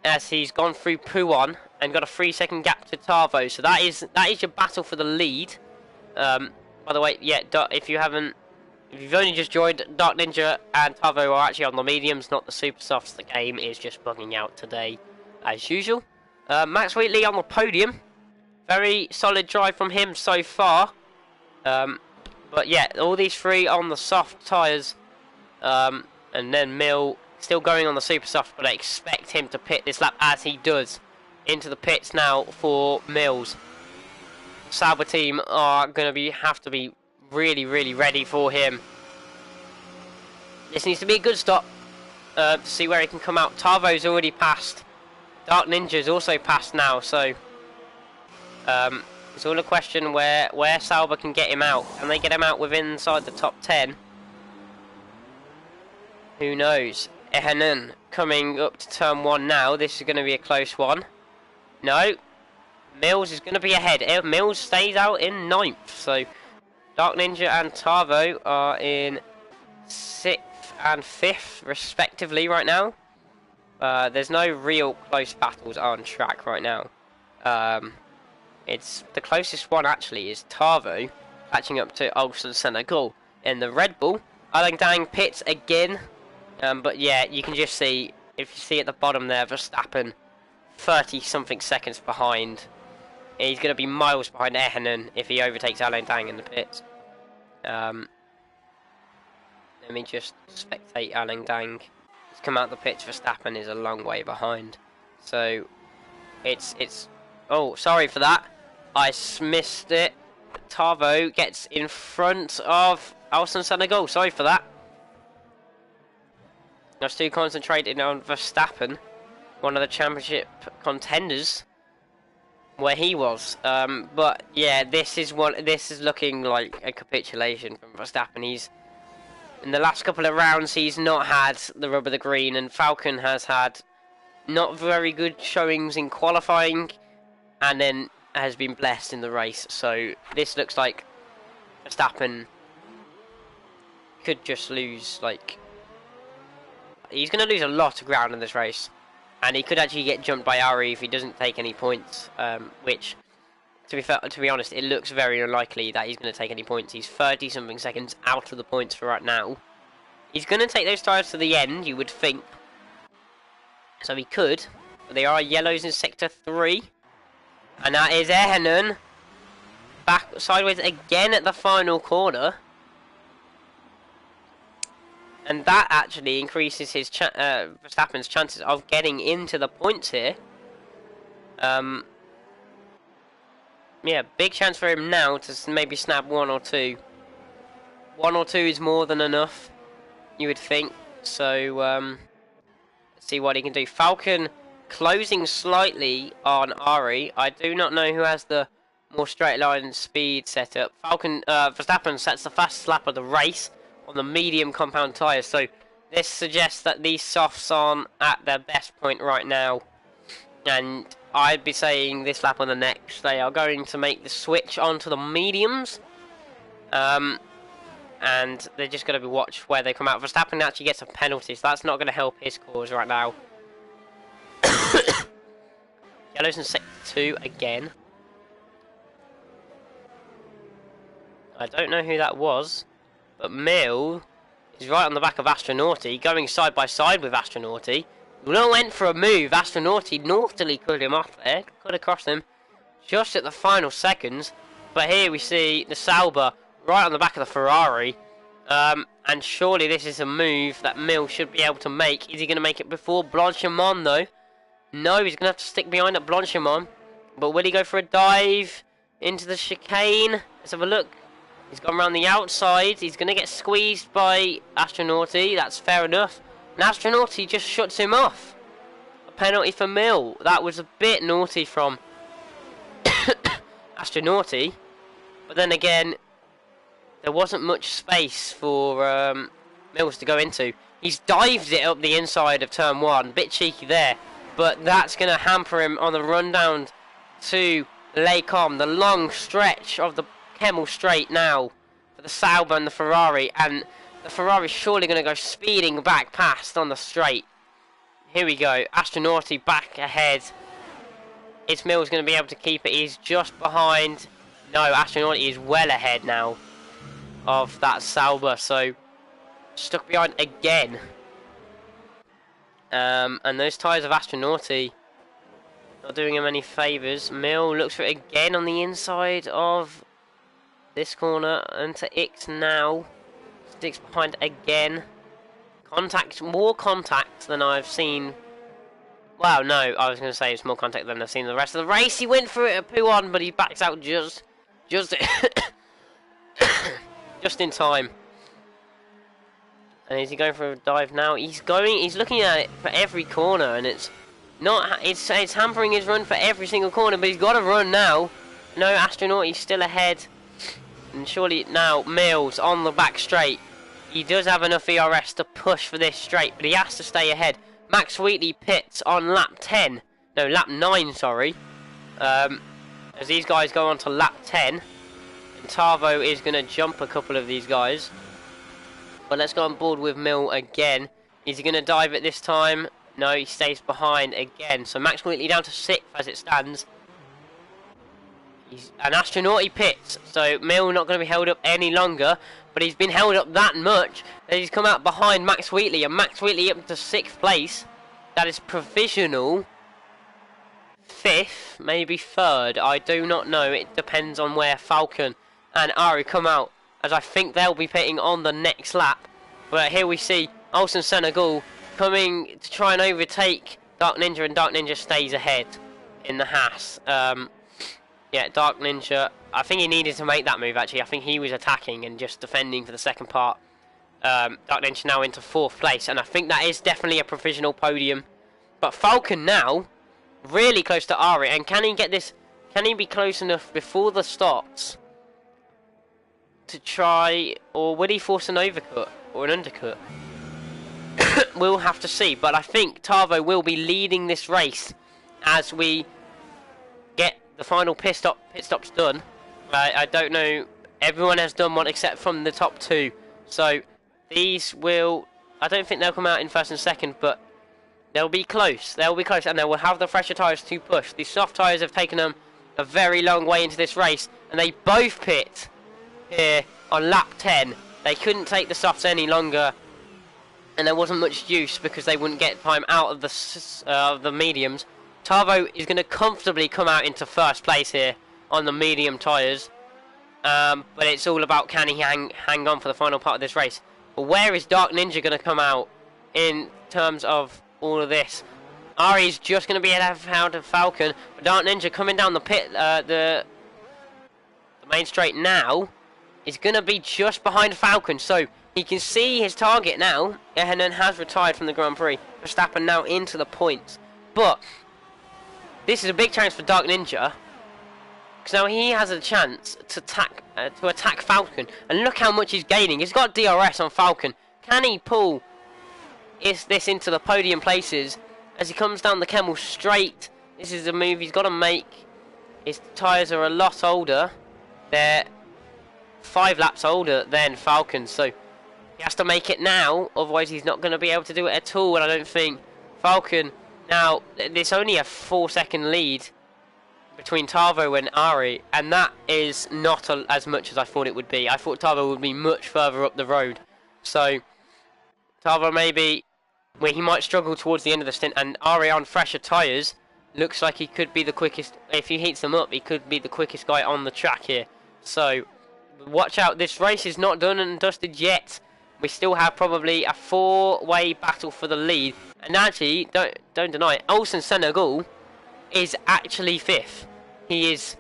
as he's gone through Puon and got a 3-second gap to Tavo. So that is your battle for the lead. By the way, yeah, if you've only just joined, Dark Ninja and Tavo are actually on the mediums, not the super softs. The game is just bugging out today, as usual. Max Wheatley on the podium. Very solid drive from him so far. But yeah, all these three on the soft tyres. And then Mill still going on the super soft, but I expect him to pit this lap as he does. Into the pits now for Mills. Sauber team are going to have to be really, really ready for him. This needs to be a good stop to see where he can come out. Tavo's already passed. Dark Ninja's also passed now, so it's all a question where Sauber can get him out. Can they get him out within inside the top 10? Who knows? Ehanen coming up to turn 1 now. This is going to be a close one. No. Mills is going to be ahead. Mills stays out in 9th. So Dark Ninja and Tavo are in 6th and 5th respectively right now. There's no real close battles on track right now. It's the closest one actually is Tavo catching up to Ulsan Senegal in the Red Bull. Alang Dang pits again. But yeah, you can just see, if you see at the bottom there, Verstappen 30 something seconds behind. He's going to be miles behind Ehanen if he overtakes Alang Dang in the pits. Let me just spectate Alang Dang. He's come out the pits. Verstappen is a long way behind. So it's oh, sorry for that. I missed it. Tavo gets in front of Ulsan Senegal. Sorry for that. I was too concentrated on Verstappen, one of the championship contenders, where he was. But yeah, this is looking like a capitulation from Verstappen. He's in the last couple of rounds he's not had the rub of the green, and Falcon has had not very good showings in qualifying, and then has been blessed in the race. So this looks like Verstappen could just lose, like, he's going to lose a lot of ground in this race, and he could actually get jumped by Ari if he doesn't take any points, which, to be honest, it looks very unlikely that he's going to take any points. He's 30 something seconds out of the points for right now. He's going to take those tyres to the end, you would think, so he could, but they are yellows in sector 3, and that is Ehanen back sideways again at the final corner. And that actually increases his Verstappen's chances of getting into the points here. Yeah, big chance for him now to maybe snap 1 or 2. 1 or 2 is more than enough, you would think. So, let's see what he can do. Falcon closing slightly on Ari. I do not know who has the more straight line speed setup. Verstappen sets the fastest lap of the race on the medium compound tyres, so this suggests that these softs aren't at their best point right now, and I'd be saying this lap on the next they are going to make the switch onto the mediums, and they're just going to be watched where they come out. Verstappen actually gets a penalty, so that's not going to help his cause right now. Yellows in sector 2 again. I don't know who that was, but Mill is right on the back of Astronauti, going side by side with Astronauti. Mill went for a move. Astronauti naughtily cut him off there, cut across him just at the final seconds. But here we see the Sauber right on the back of the Ferrari. And surely this is a move that Mill should be able to make. Is he going to make it before Blanchimont though? No, he's going to have to stick behind at Blanchimont. But will he go for a dive into the chicane? Let's have a look. He's gone around the outside. He's going to get squeezed by Astronauti. That's fair enough. And Astronauti just shuts him off. A penalty for Mill. That was a bit naughty from Astronauti. But then again, there wasn't much space for Mills to go into. He's dived it up the inside of turn 1, bit cheeky there, but that's going to hamper him on the run down to Les Combes, the long stretch of the Kemmel Straight now for the Sauber and the Ferrari, and the Ferrari's surely going to go speeding back past on the straight. Here we go, Astronauti back ahead. Is Mills going to be able to keep it? He's just behind. No, Astronauti is well ahead now of that Sauber, so stuck behind again. And those tyres of Astronauti not doing him any favours. Mill looks for it again on the inside of this corner, and to Ix now. Sticks behind again. Contact, more contact than I've seen. Well, no, I was going to say it's more contact than I've seen the rest of the race. He went for it at P1, but he backs out just just in time. And is he going for a dive now? He's looking at it for every corner, and it's hampering his run for every single corner, but he's got to run now. No, Astronaut, he's still ahead. And surely now, Mills on the back straight. He does have enough ERS to push for this straight, but he has to stay ahead. Max Wheatley pits on lap 10. No, lap 9, sorry. As these guys go on to lap 10. And Tavo is going to jump a couple of these guys. But let's go on board with Mill again. Is he going to dive it this time? No, he stays behind again. So Max Wheatley down to 6th as it stands. He's an Astronaut, he pits. So Mill not going to be held up any longer. But he's been held up that much that he's come out behind Max Wheatley. And Max Wheatley up to 6th place. That is provisional 5th, maybe 3rd. I do not know. It depends on where Falcon and Ari come out, as I think they'll be pitting on the next lap. But here we see Olsen Senegal coming to try and overtake Dark Ninja, and Dark Ninja stays ahead in the Haas. Yeah, Dark Ninja, I think he needed to make that move actually. I think he was attacking and just defending for the second part. Dark Ninja now into 4th place, and I think that is definitely a provisional podium. But Falcon now really close to Ari, and can he get this? Can he be close enough before the stops to try, or would he force an overcut or an undercut? We'll have to see, but I think Tavo will be leading this race as we get the final pit stops done. I don't know, everyone has done one except from the top 2, so these will, I don't think they'll come out in 1st and 2nd, but they'll be close, and they will have the fresher tyres to push. These soft tyres have taken them a very long way into this race, and they both pit here on lap 10. They couldn't take the softs any longer, and there wasn't much use because they wouldn't get time out of the mediums. Tavo is going to comfortably come out into 1st place here on the medium tyres, but it's all about can he hang on for the final part of this race. But where is Dark Ninja going to come out in terms of all of this? Ari's just going to be out of Falcon, but Dark Ninja coming down the pit, the main straight now is going to be just behind Falcon, so he can see his target now, and then has retired from the Grand Prix. Verstappen now into the points, but this is a big chance for Dark Ninja, because now he has a chance to attack Falcon, and look how much he's gaining. He's got DRS on Falcon. Can he pull this into the podium places as he comes down the Kemmel Straight? This is a move he's got to make. His tyres are a lot older. They're 5 laps older than Falcon, so he has to make it now, otherwise he's not going to be able to do it at all. And I don't think Falcon, now there's only a 4-second lead between Tavo and Ari, and that is not as much as I thought it would be. I thought Tavo would be much further up the road, so Tavo maybe where he might struggle towards the end of the stint, and Ari on fresher tyres looks like he could be the quickest. If he heats them up, he could be the quickest guy on the track here. So watch out, this race is not done and dusted yet. We still have probably a 4-way battle for the lead, and actually don't deny it, Olsen Senegal is actually 5th. He is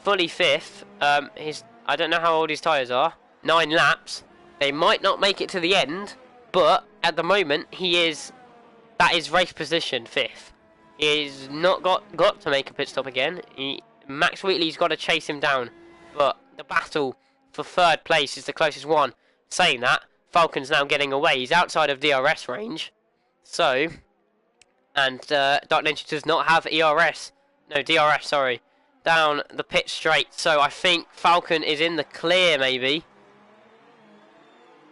fully 5th. I don't know how old his tyres are. 9 laps. They might not make it to the end, but at the moment that is race position 5th. He's not got to make a pit stop again. Max Wheatley's got to chase him down, but the battle for third place is the closest one. Saying that, Falcon's now getting away. He's outside of DRS range. So, and Dark Ninja does not have ERS. No, DRS, sorry. Down the pit straight. So I think Falcon is in the clear, maybe.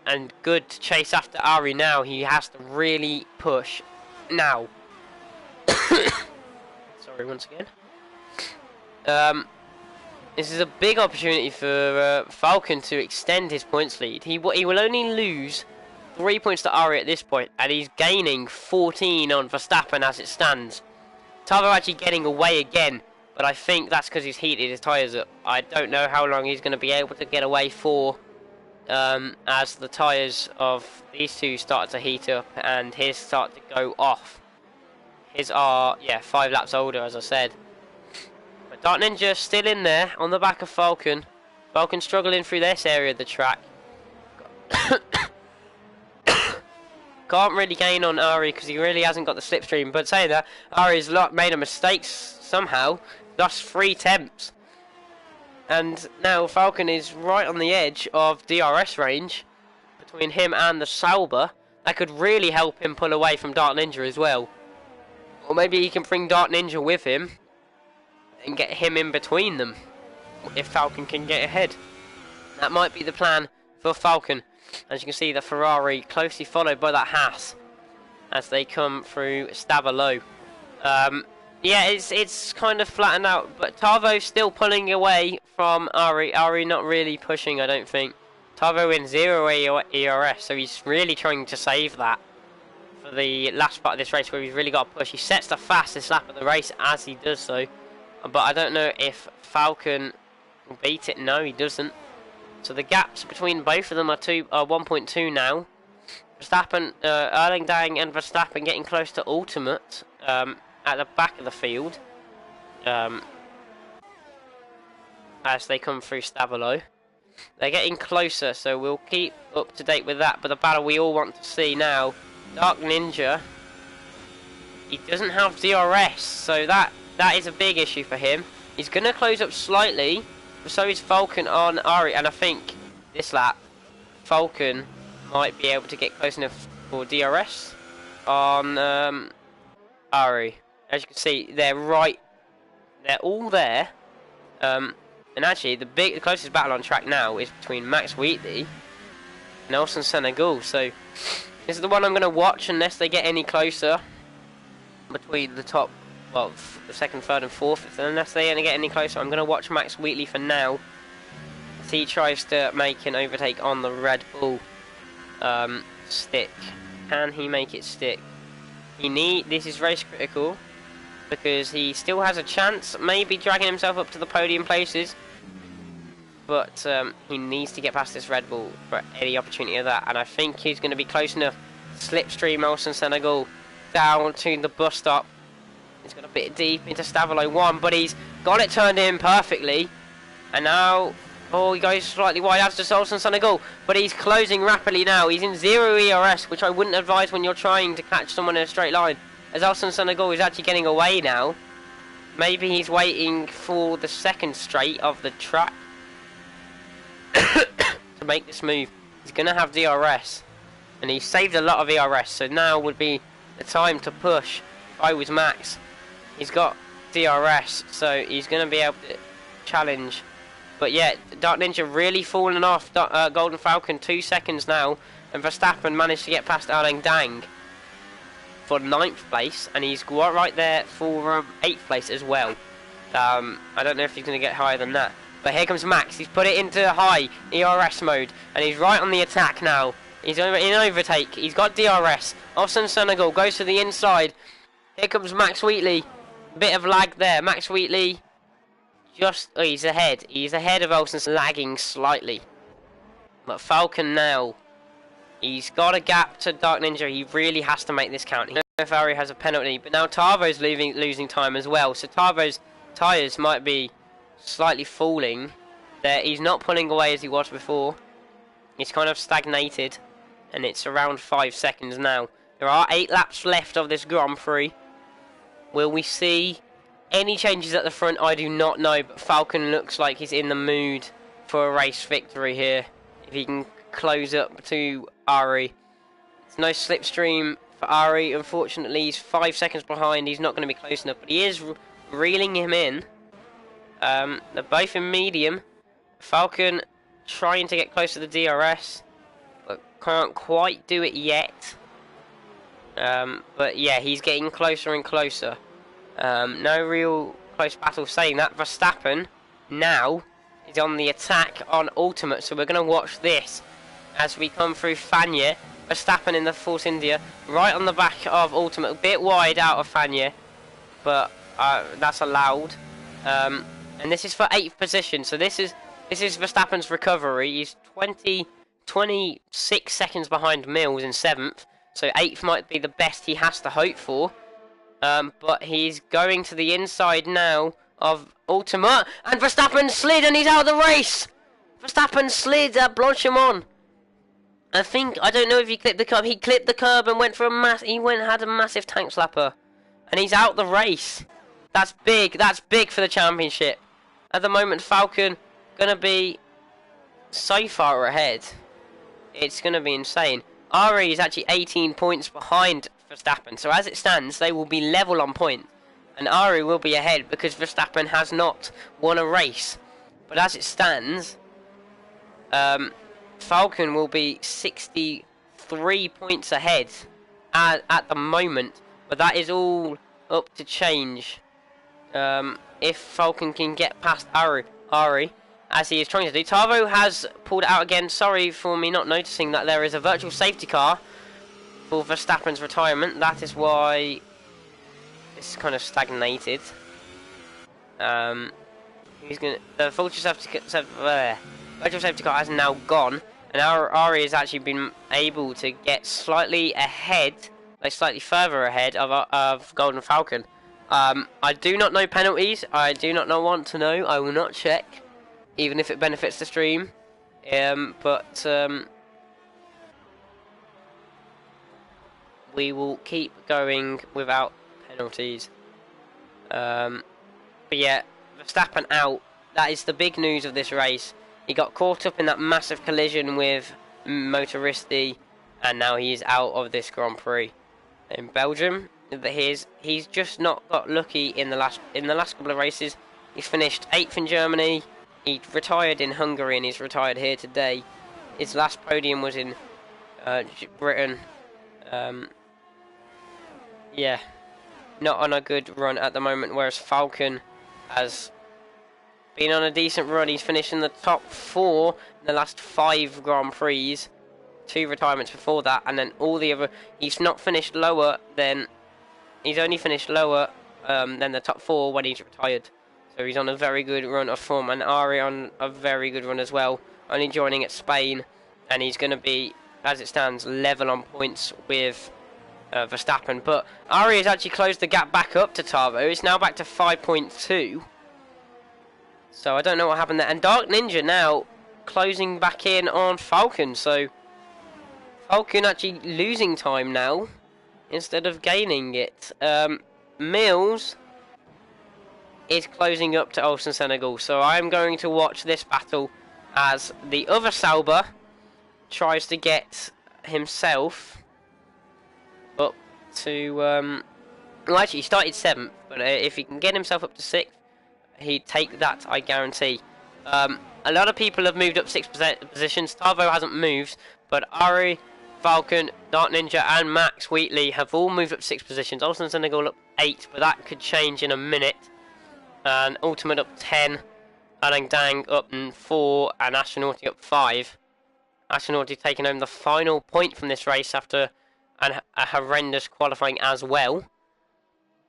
And good to chase after Ari now. He has to really push now. Sorry, once again. This is a big opportunity for Falcon to extend his points lead. He will only lose 3 points to Ari at this point, and he's gaining 14 on Verstappen as it stands. Tavo actually getting away again, but I think that's because he's heated his tyres up. I don't know how long he's going to be able to get away for, as the tyres of these two start to heat up and his start to go off. His are, yeah, 5 laps older, as I said. But Dark Ninja still in there on the back of Falcon. Falcon struggling through this area of the track. Can't really gain on Ari because he really hasn't got the slipstream. But saying that, Ari's made a mistake somehow. Lost 3 temps. And now Falcon is right on the edge of DRS range between him and the Sauber. That could really help him pull away from Dark Ninja as well. Or maybe he can bring Dark Ninja with him and get him in between them if Falcon can get ahead. That might be the plan for Falcon. As you can see, the Ferrari closely followed by that Haas as they come through Stavelot. Yeah, it's kind of flattened out, but Tavo's still pulling away from Ari. Ari not really pushing, I don't think. Tavo in 0 ERS, so he's really trying to save that for the last part of this race where he's really got to push. He sets the fastest lap of the race as he does so, but I don't know if Falcon will beat it. No, he doesn't. So the gaps between both of them are 1.2 now. Verstappen, Erling Dang and Verstappen getting close to ultimate at the back of the field as they come through Stavelot. They're getting closer, so we'll keep up to date with that. But the battle we all want to see now, Dark Ninja, he doesn't have DRS, so that is a big issue for him. He's going to close up slightly, so is Falcon on Ari, and I think this lap, Falcon might be able to get close enough for DRS on Ari. As you can see, they're all there. And actually, the closest battle on track now is between Max Wheatley and Nelson Senegal. So this is the one I'm going to watch unless they get any closer between the top, well, the second, third, and fourth. Unless they get any closer, I'm going to watch Max Wheatley for now. As he tries to make an overtake on the Red Bull stick. Can he make it stick? This is race critical because he still has a chance, maybe dragging himself up to the podium places. But he needs to get past this Red Bull for any opportunity of that. And I think he's going to be close enough. Slipstream Nelson Senegal down to the bus stop. He's got a bit deep into Stavelot 1, but he's got it turned in perfectly. And now, oh, he goes slightly wide as does Nelson Senegal. But he's closing rapidly now. He's in 0 ERS, which I wouldn't advise when you're trying to catch someone in a straight line. As Nelson Senegal is actually getting away now. Maybe he's waiting for the second straight of the track to make this move. He's going to have DRS, and he saved a lot of ERS, so now would be the time to push. If I was Max, he's got DRS, so he's going to be able to challenge. But yeah, Dark Ninja really falling off Golden Falcon 2 seconds now, and Verstappen managed to get past Erling Dang for 9th place, and he's right there for 8th place as well. I don't know if he's going to get higher than that. But here comes Max. He's put it into high ERS mode, and he's right on the attack now. He's in overtake. He's got DRS. Nelson Senegal goes to the inside. Here comes Max Wheatley. Bit of lag there. Max Wheatley he's ahead. He's ahead of Nelson, lagging slightly. But Falcon now, he's got a gap to Dark Ninja. He really has to make this count. He knows if Ari has a penalty, but now Tavo's losing time as well. So Tavo's tyres might be slightly falling. There, he's not pulling away as he was before. He's kind of stagnated, and it's around 5 seconds now. There are 8 laps left of this Grand Prix. Will we see any changes at the front? I do not know, but Falcon looks like he's in the mood for a race victory here. If he can close up to Ari. It's no slipstream for Ari. Unfortunately, he's 5 seconds behind. He's not going to be close enough, but he is reeling him in. They're both in medium. Falcon trying to get close to the DRS, but can't quite do it yet. But yeah, he's getting closer and closer. No real close battle. Saying that, Verstappen now is on the attack on ultimate, so we're going to watch this as we come through Fanya. Verstappen in the Force India, right on the back of ultimate, a bit wide out of Fanya, but that's allowed. And this is for 8th position, so this is Verstappen's recovery. He's 26 seconds behind Mills in 7th, so 8th might be the best he has to hope for. But he's going to the inside now of ultimate, and Verstappen slid and he's out of the race. Verstappen slid at Blanchimont. I don't know if he clipped the curb. He clipped the curb and went for had a massive tank slapper, and he's out the race. That's big. That's big for the championship. At the moment, Falcon gonna be so far ahead. It's gonna be insane. Ari is actually 18 points behind Verstappen, so as it stands, they will be level on point, and Ari will be ahead because Verstappen has not won a race. But as it stands, Falcon will be 63 points ahead at the moment, but that is all up to change if Falcon can get past Ari, as he is trying to do. Tavo has pulled it out again. Sorry for me not noticing that there is a virtual safety car for Verstappen's retirement. That is why it's kind of stagnated. The virtual safety car has now gone, and Ari has actually been able to get slightly ahead, slightly further ahead of Golden Falcon. I do not know penalties. I do not want to know. I will not check, even if it benefits the stream. But we will keep going without penalties. But yeah, Verstappen out. That is the big news of this race. He got caught up in that massive collision with Motoristi, and now he is out of this Grand Prix. In Belgium, he's just not got lucky in the last couple of races. He's finished 8th in Germany. He retired in Hungary, and he's retired here today. His last podium was in Britain. Yeah, not on a good run at the moment. Whereas Falcon has been on a decent run. He's finished in the top 4 in the last 5 Grand Prix. 2 retirements before that, and then all the other. He's not finished lower than. He's only finished lower than the top 4 when he's retired. So he's on a very good run of form, and Ari on a very good run as well. Only joining at Spain, and he's going to be, as it stands, level on points with Verstappen. But Ari has actually closed the gap back up to Tavo. It's now back to 5.2. So I don't know what happened there. And Dark Ninja now closing back in on Falcon. So Falcon actually losing time now instead of gaining it. Mills is closing up to Olsen Senegal. So I'm going to watch this battle as the other Sauber tries to get himself up to... well, actually, he started 7th. But if he can get himself up to 6th, he'd take that, I guarantee. A lot of people have moved up 6 positions. Tavo hasn't moved, but Ari, Falcon, Dark Ninja, and Max Wheatley have all moved up 6 positions. Olsen Senegal up 8, but that could change in a minute. And Ultimate up 10, Alang Dang up 4, and Astronauti up 5. Astronauti taking home the final point from this race after a horrendous qualifying as well.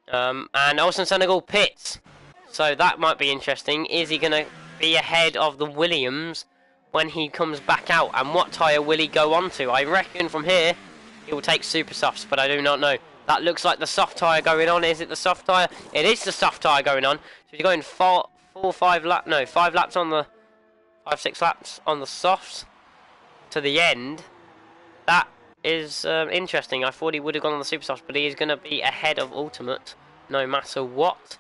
And Olsen Senegal pits. So that might be interesting. Is he going to be ahead of the Williams when he comes back out? And what tyre will he go on to? I reckon from here he will take super softs, but I do not know. That looks like the soft tyre going on. Is it the soft tyre? It is the soft tyre going on. So he's going 5 laps on the 5-6 laps on the softs to the end. That is interesting. I thought he would have gone on the super softs, but he is going to be ahead of Ultimate no matter what.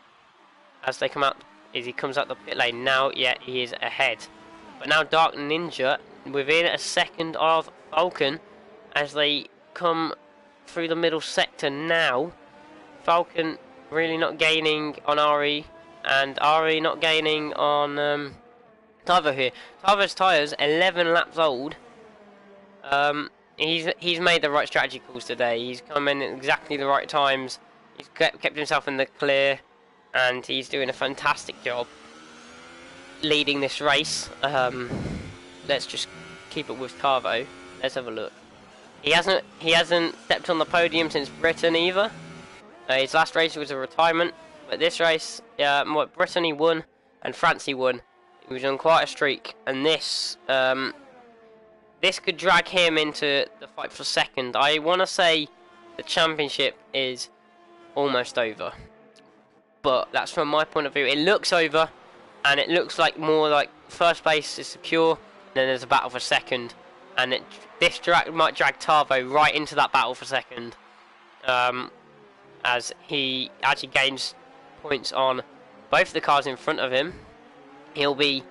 As they come out, as he comes out the pit lane now, yeah, he is ahead. But now Dark Ninja within a second of Falcon as they come through the middle sector now. Falcon really not gaining on Ari, and Ari not gaining on Tavo here. Tavo's tyres 11 laps old. He's made the right strategy calls today. He's come in at exactly the right times. He's kept himself in the clear, and he's doing a fantastic job leading this race. Let's just keep it with Tavo. Let's have a look. He hasn't stepped on the podium since Britain either. His last race was a retirement, but this race, Britain he won and France he won. He was on quite a streak, and this could drag him into the fight for second. I want to say the championship is almost over, but that's from my point of view. It looks over, and it looks like more like first place is secure, and then there's a battle for second, and this might drag Tavo right into that battle for second, as he actually gains points on both the cars in front of him. He'll be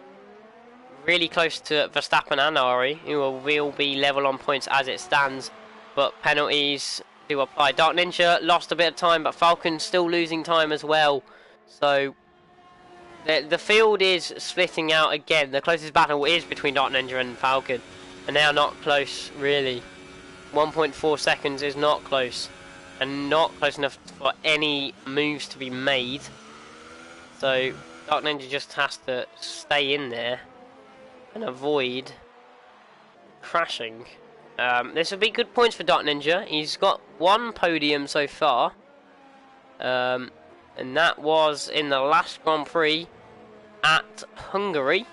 really close to Verstappen and Ari, who will be level on points as it stands, but penalties do apply. Dark Ninja lost a bit of time, but Falcon's still losing time as well. So the field is splitting out again. The closest battle is between Dark Ninja and Falcon, and they are not close really. 1.4 seconds is not close, and not close enough for any moves to be made. So Dark Ninja just has to stay in there and avoid crashing. This would be good points for Dark Ninja. He's got one podium so far, and that was in the last Grand Prix at Hungary.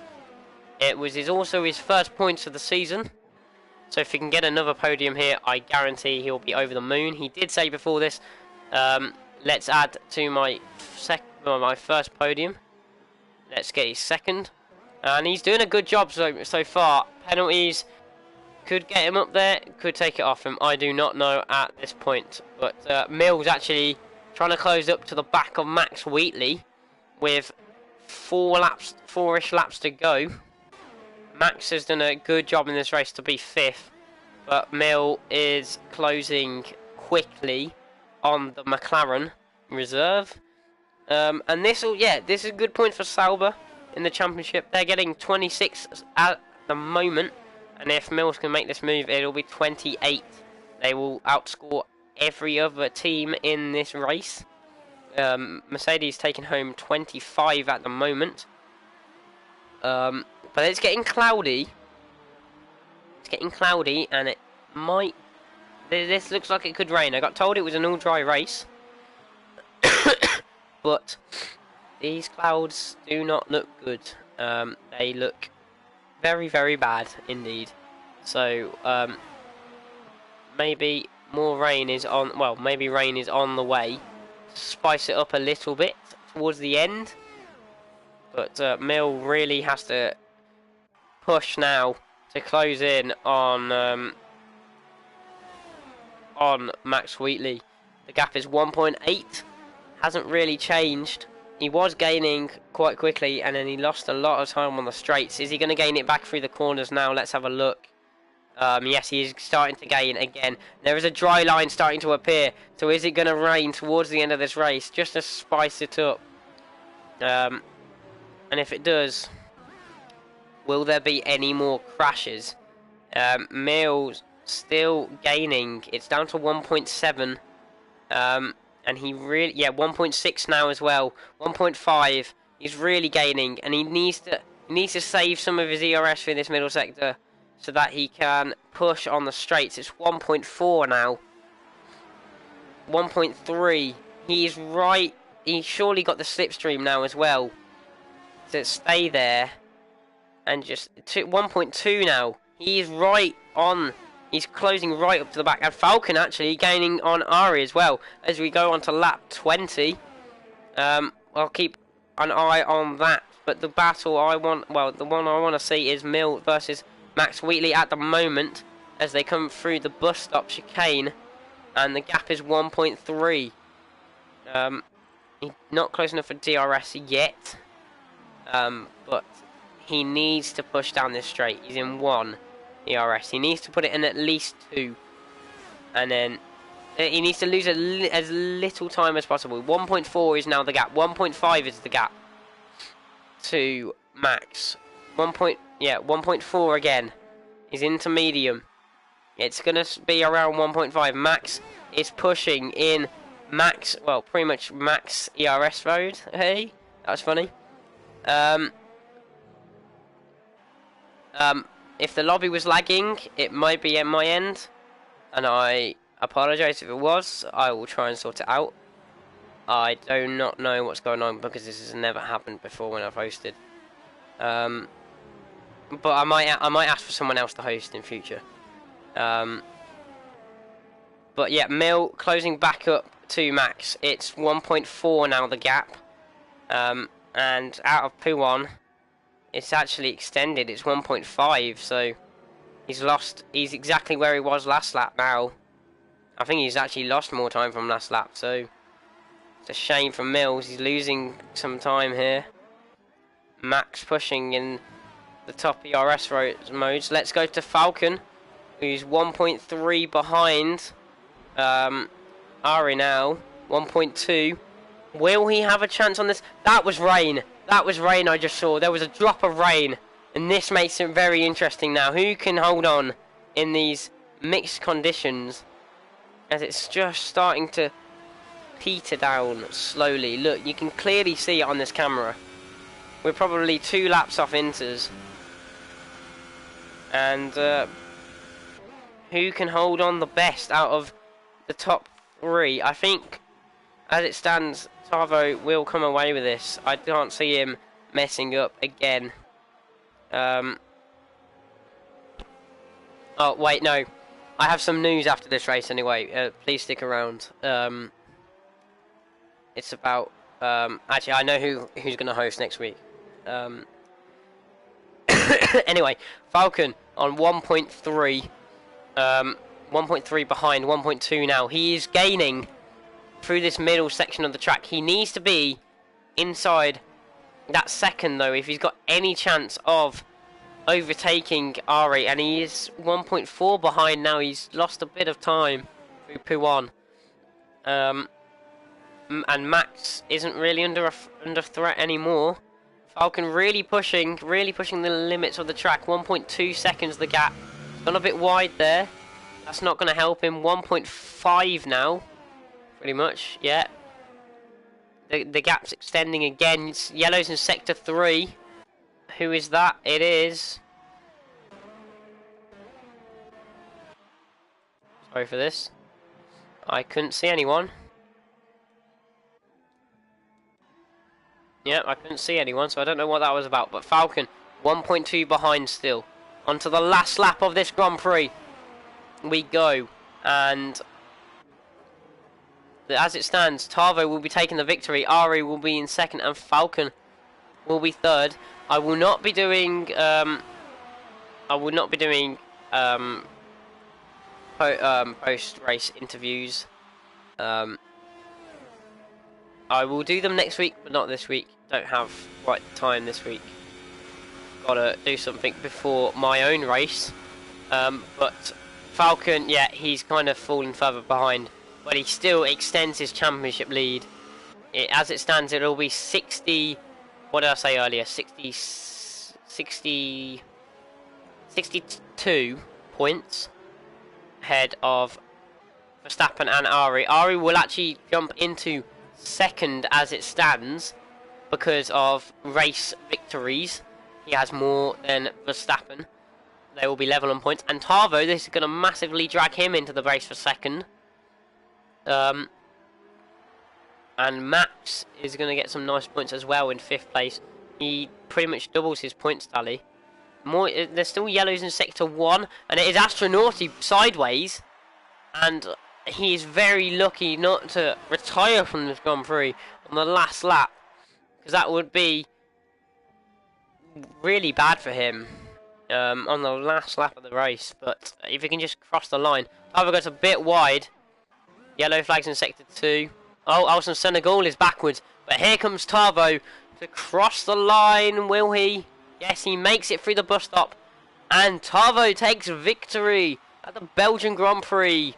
It was also his first points of the season, so if he can get another podium here, I guarantee he'll be over the moon. He did say before this, let's add to my first podium. Let's get his second. And he's doing a good job so far. Penalties could get him up there, could take it off him. I do not know at this point. But Mill's actually trying to close up to the back of Max Wheatley with four-ish laps to go. Max has done a good job in this race to be 5th. But Mill is closing quickly on the McLaren reserve. And this is a good point for Sauber in the championship. They're getting 26 at the moment, and if Mills can make this move, it'll be 28. They will outscore every other team in this race. Mercedes taking home 25 at the moment. But it's getting cloudy. And it might. This looks like it could rain. I got told it was an all-dry race. But these clouds do not look good. They look very, very bad indeed. So maybe more rain is on. Well, maybe rain is on the way to spice it up a little bit towards the end. But Mill really has to push now to close in on Max Wheatley. The gap is 1.8. Hasn't really changed. He was gaining quite quickly, and then he lost a lot of time on the straights. Is he going to gain it back through the corners now? Let's have a look. Yes, he is starting to gain again. There is a dry line starting to appear. So is it going to rain towards the end of this race, just to spice it up? And if it does, will there be any more crashes? Mill's still gaining. It's down to 1.7. And he really, 1.6 now as well. 1.5. He's really gaining, and he needs to save some of his ERS for this middle sector so that he can push on the straights. It's 1.4 now. 1.3. He's right. He's surely got the slipstream now as well. To stay there, and just 1.2 now. He's right on. He's closing right up to the back. And Falcon actually gaining on Ari as well as we go on to lap 20. I'll keep an eye on that. But the battle the one I want to see is Mill versus Max Wheatley at the moment as they come through the bus stop chicane. And the gap is 1.3. He's not close enough for DRS yet. But he needs to push down this straight. He's in 1 ERS. He needs to put it in at least 2. And then he needs to lose as little time as possible. 1.4 is now the gap. 1.5 is the gap to Max. 1.4 again. He's into medium. It's going to be around 1.5. Max is pushing in Max, well, pretty much Max ERS mode. Hey, that was funny. If the lobby was lagging, it might be at my end, and I apologise if it was. I will try and sort it out. I do not know what's going on because this has never happened before when I've hosted. But I might ask for someone else to host in future. But yeah, Mill closing back up to Max. It's 1.4 now, the gap. And out of P1, it's actually extended. It's 1.5, so he's exactly where he was last lap now. I think he's actually lost more time from last lap, so it's a shame for Mills. He's losing some time here. Max pushing in the top ERS modes. Let's go to Falcon, who's 1.3 behind Ari now. 1.2. Will he have a chance on this? That was rain. That was rain I just saw. There was a drop of rain. And this makes it very interesting now. Who can hold on in these mixed conditions? As it's just starting to peter down slowly. Look, you can clearly see it on this camera. We're probably 2 laps off Inters. And who can hold on the best out of the top 3? I think, as it stands, Tavo will come away with this. I can't see him messing up again. Oh, wait, no. I have some news after this race anyway. Please stick around. It's about... actually, I know who's going to host next week. Anyway, Falcon on 1.3. 1.3 behind, 1.2 now. He is gaining through this middle section of the track. He needs to be inside that second, though, if he's got any chance of overtaking Ari. And he is 1.4 behind now. He's lost a bit of time through P1. And Max isn't really under threat anymore. Falcon really pushing the limits of the track. 1.2 seconds the gap. Gone a bit wide there. That's not going to help him. 1.5 now. Pretty much, yeah. The gap's extending again. It's yellow's in sector 3. Who is that? It is... Sorry for this. I couldn't see anyone. Yeah, I couldn't see anyone, so I don't know what that was about. But Falcon, 1.2 behind still. Onto the last lap of this Grand Prix. We go. And as it stands, Tavo will be taking the victory. Ari will be in second, and Falcon will be third. I will not be doing. Post-race interviews. I will do them next week, but not this week. Don't have quite the time this week. Gotta do something before my own race. But Falcon, yeah, he's kind of fallen further behind, but he still extends his championship lead. As it stands, it'll be 60. What did I say earlier? 62 points ahead of Verstappen and Ari. Ari will actually jump into second as it stands because of race victories. He has more than Verstappen. They will be level on points. And Tavo, this is going to massively drag him into the race for second. And Max is going to get some nice points as well in 5th place. He pretty much doubles his points tally. There's still yellows in sector 1, and it is Astronauty sideways. And he is very lucky not to retire from this Grand Prix on the last lap, because that would be really bad for him on the last lap of the race. But if he can just cross the line. Tavo goes a bit wide. Yellow flags in sector 2. Oh, Alson Senegal is backwards. But here comes Tavo to cross the line. Will he? Yes, he makes it through the bus stop. And Tavo takes victory at the Belgian Grand Prix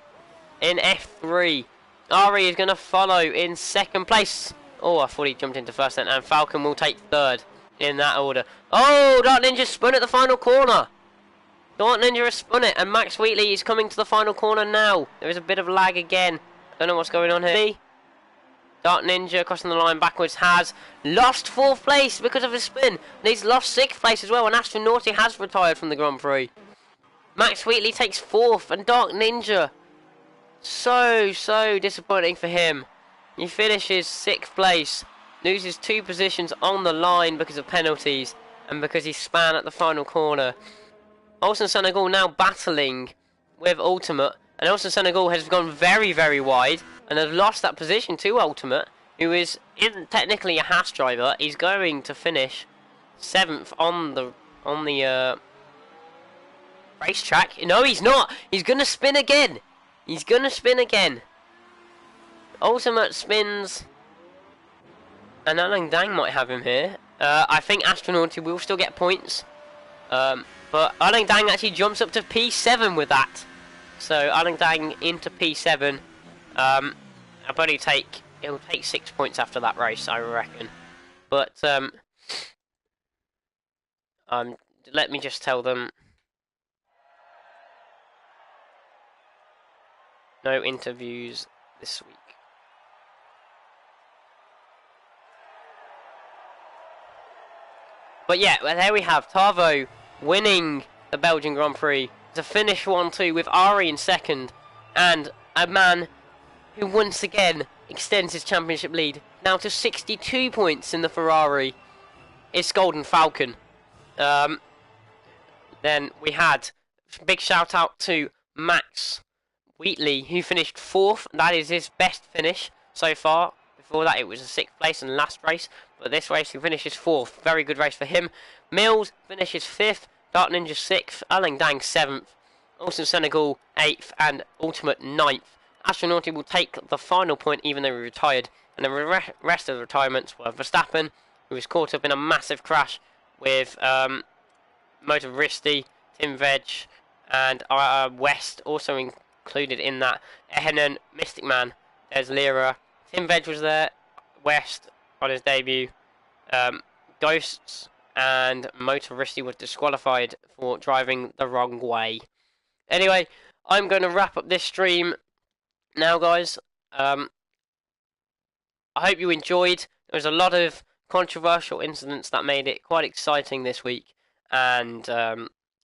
in F3. Ari is going to follow in second place. Oh, I thought he jumped into first then. And Falcon will take third in that order. Oh, Dark Ninja spun at the final corner. Dark Ninja has spun it. And Max Wheatley is coming to the final corner now. There is a bit of lag again. Don't know what's going on here. Dark Ninja crossing the line backwards has lost 4th place because of his spin. And he's lost 6th place as well. And Astronauti has retired from the Grand Prix. Max Wheatley takes 4th. And Dark Ninja, so disappointing for him. He finishes 6th place. Loses 2 positions on the line because of penalties. And because he span at the final corner. Olsen Senegal now battling with Ultimate. And Olsen Senegal has gone very wide. And has lost that position to Ultimate, who isn't technically a Haas driver. He's going to finish 7th on the racetrack. No, he's not. He's going to spin again. He's going to spin again. Ultimate spins. And Alang Dang might have him here. I think Astronauti will still get points. But Alang Dang actually jumps up to P7 with that. So Alang Dang into P7. He'll take 6 points after that race, I reckon. But let me just tell them no interviews this week. But yeah, well, there we have Tavo winning the Belgian Grand Prix to finish 1-2 with Ari in second, and a man who once again extends his championship lead now to 62 points in the Ferrari is Golden Falcon. Then we had big shout out to Max Wheatley, who finished 4th. That is his best finish so far. Before that it was a 6th place in last race, but this race he finishes 4th. Very good race for him. Mills finishes 5th, Dark Ninja 6th, Alang Dang 7th, Olsen Senegal 8th, and Ultimate 9th. Astronauti will take the final point even though he retired, and the rest of the retirements were Verstappen, who was caught up in a massive crash with Motoristi, Tim Veg, and West also included in that. Ehenen, Mystic Man, Des Lira, Tim Veg was there, West on his debut, Ghosts, and Motoristi was disqualified for driving the wrong way. Anyway, I'm going to wrap up this stream now, guys. I hope you enjoyed. There was a lot of controversial incidents that made it quite exciting this week, and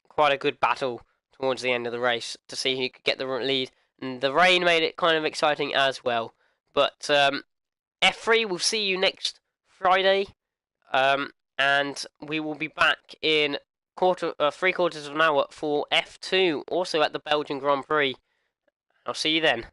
quite a good battle towards the end of the race to see who could get the lead. And the rain made it kind of exciting as well. But F3, we'll see you next Friday, and we will be back in 3/4 of an hour for F2, also at the Belgian Grand Prix. I'll see you then.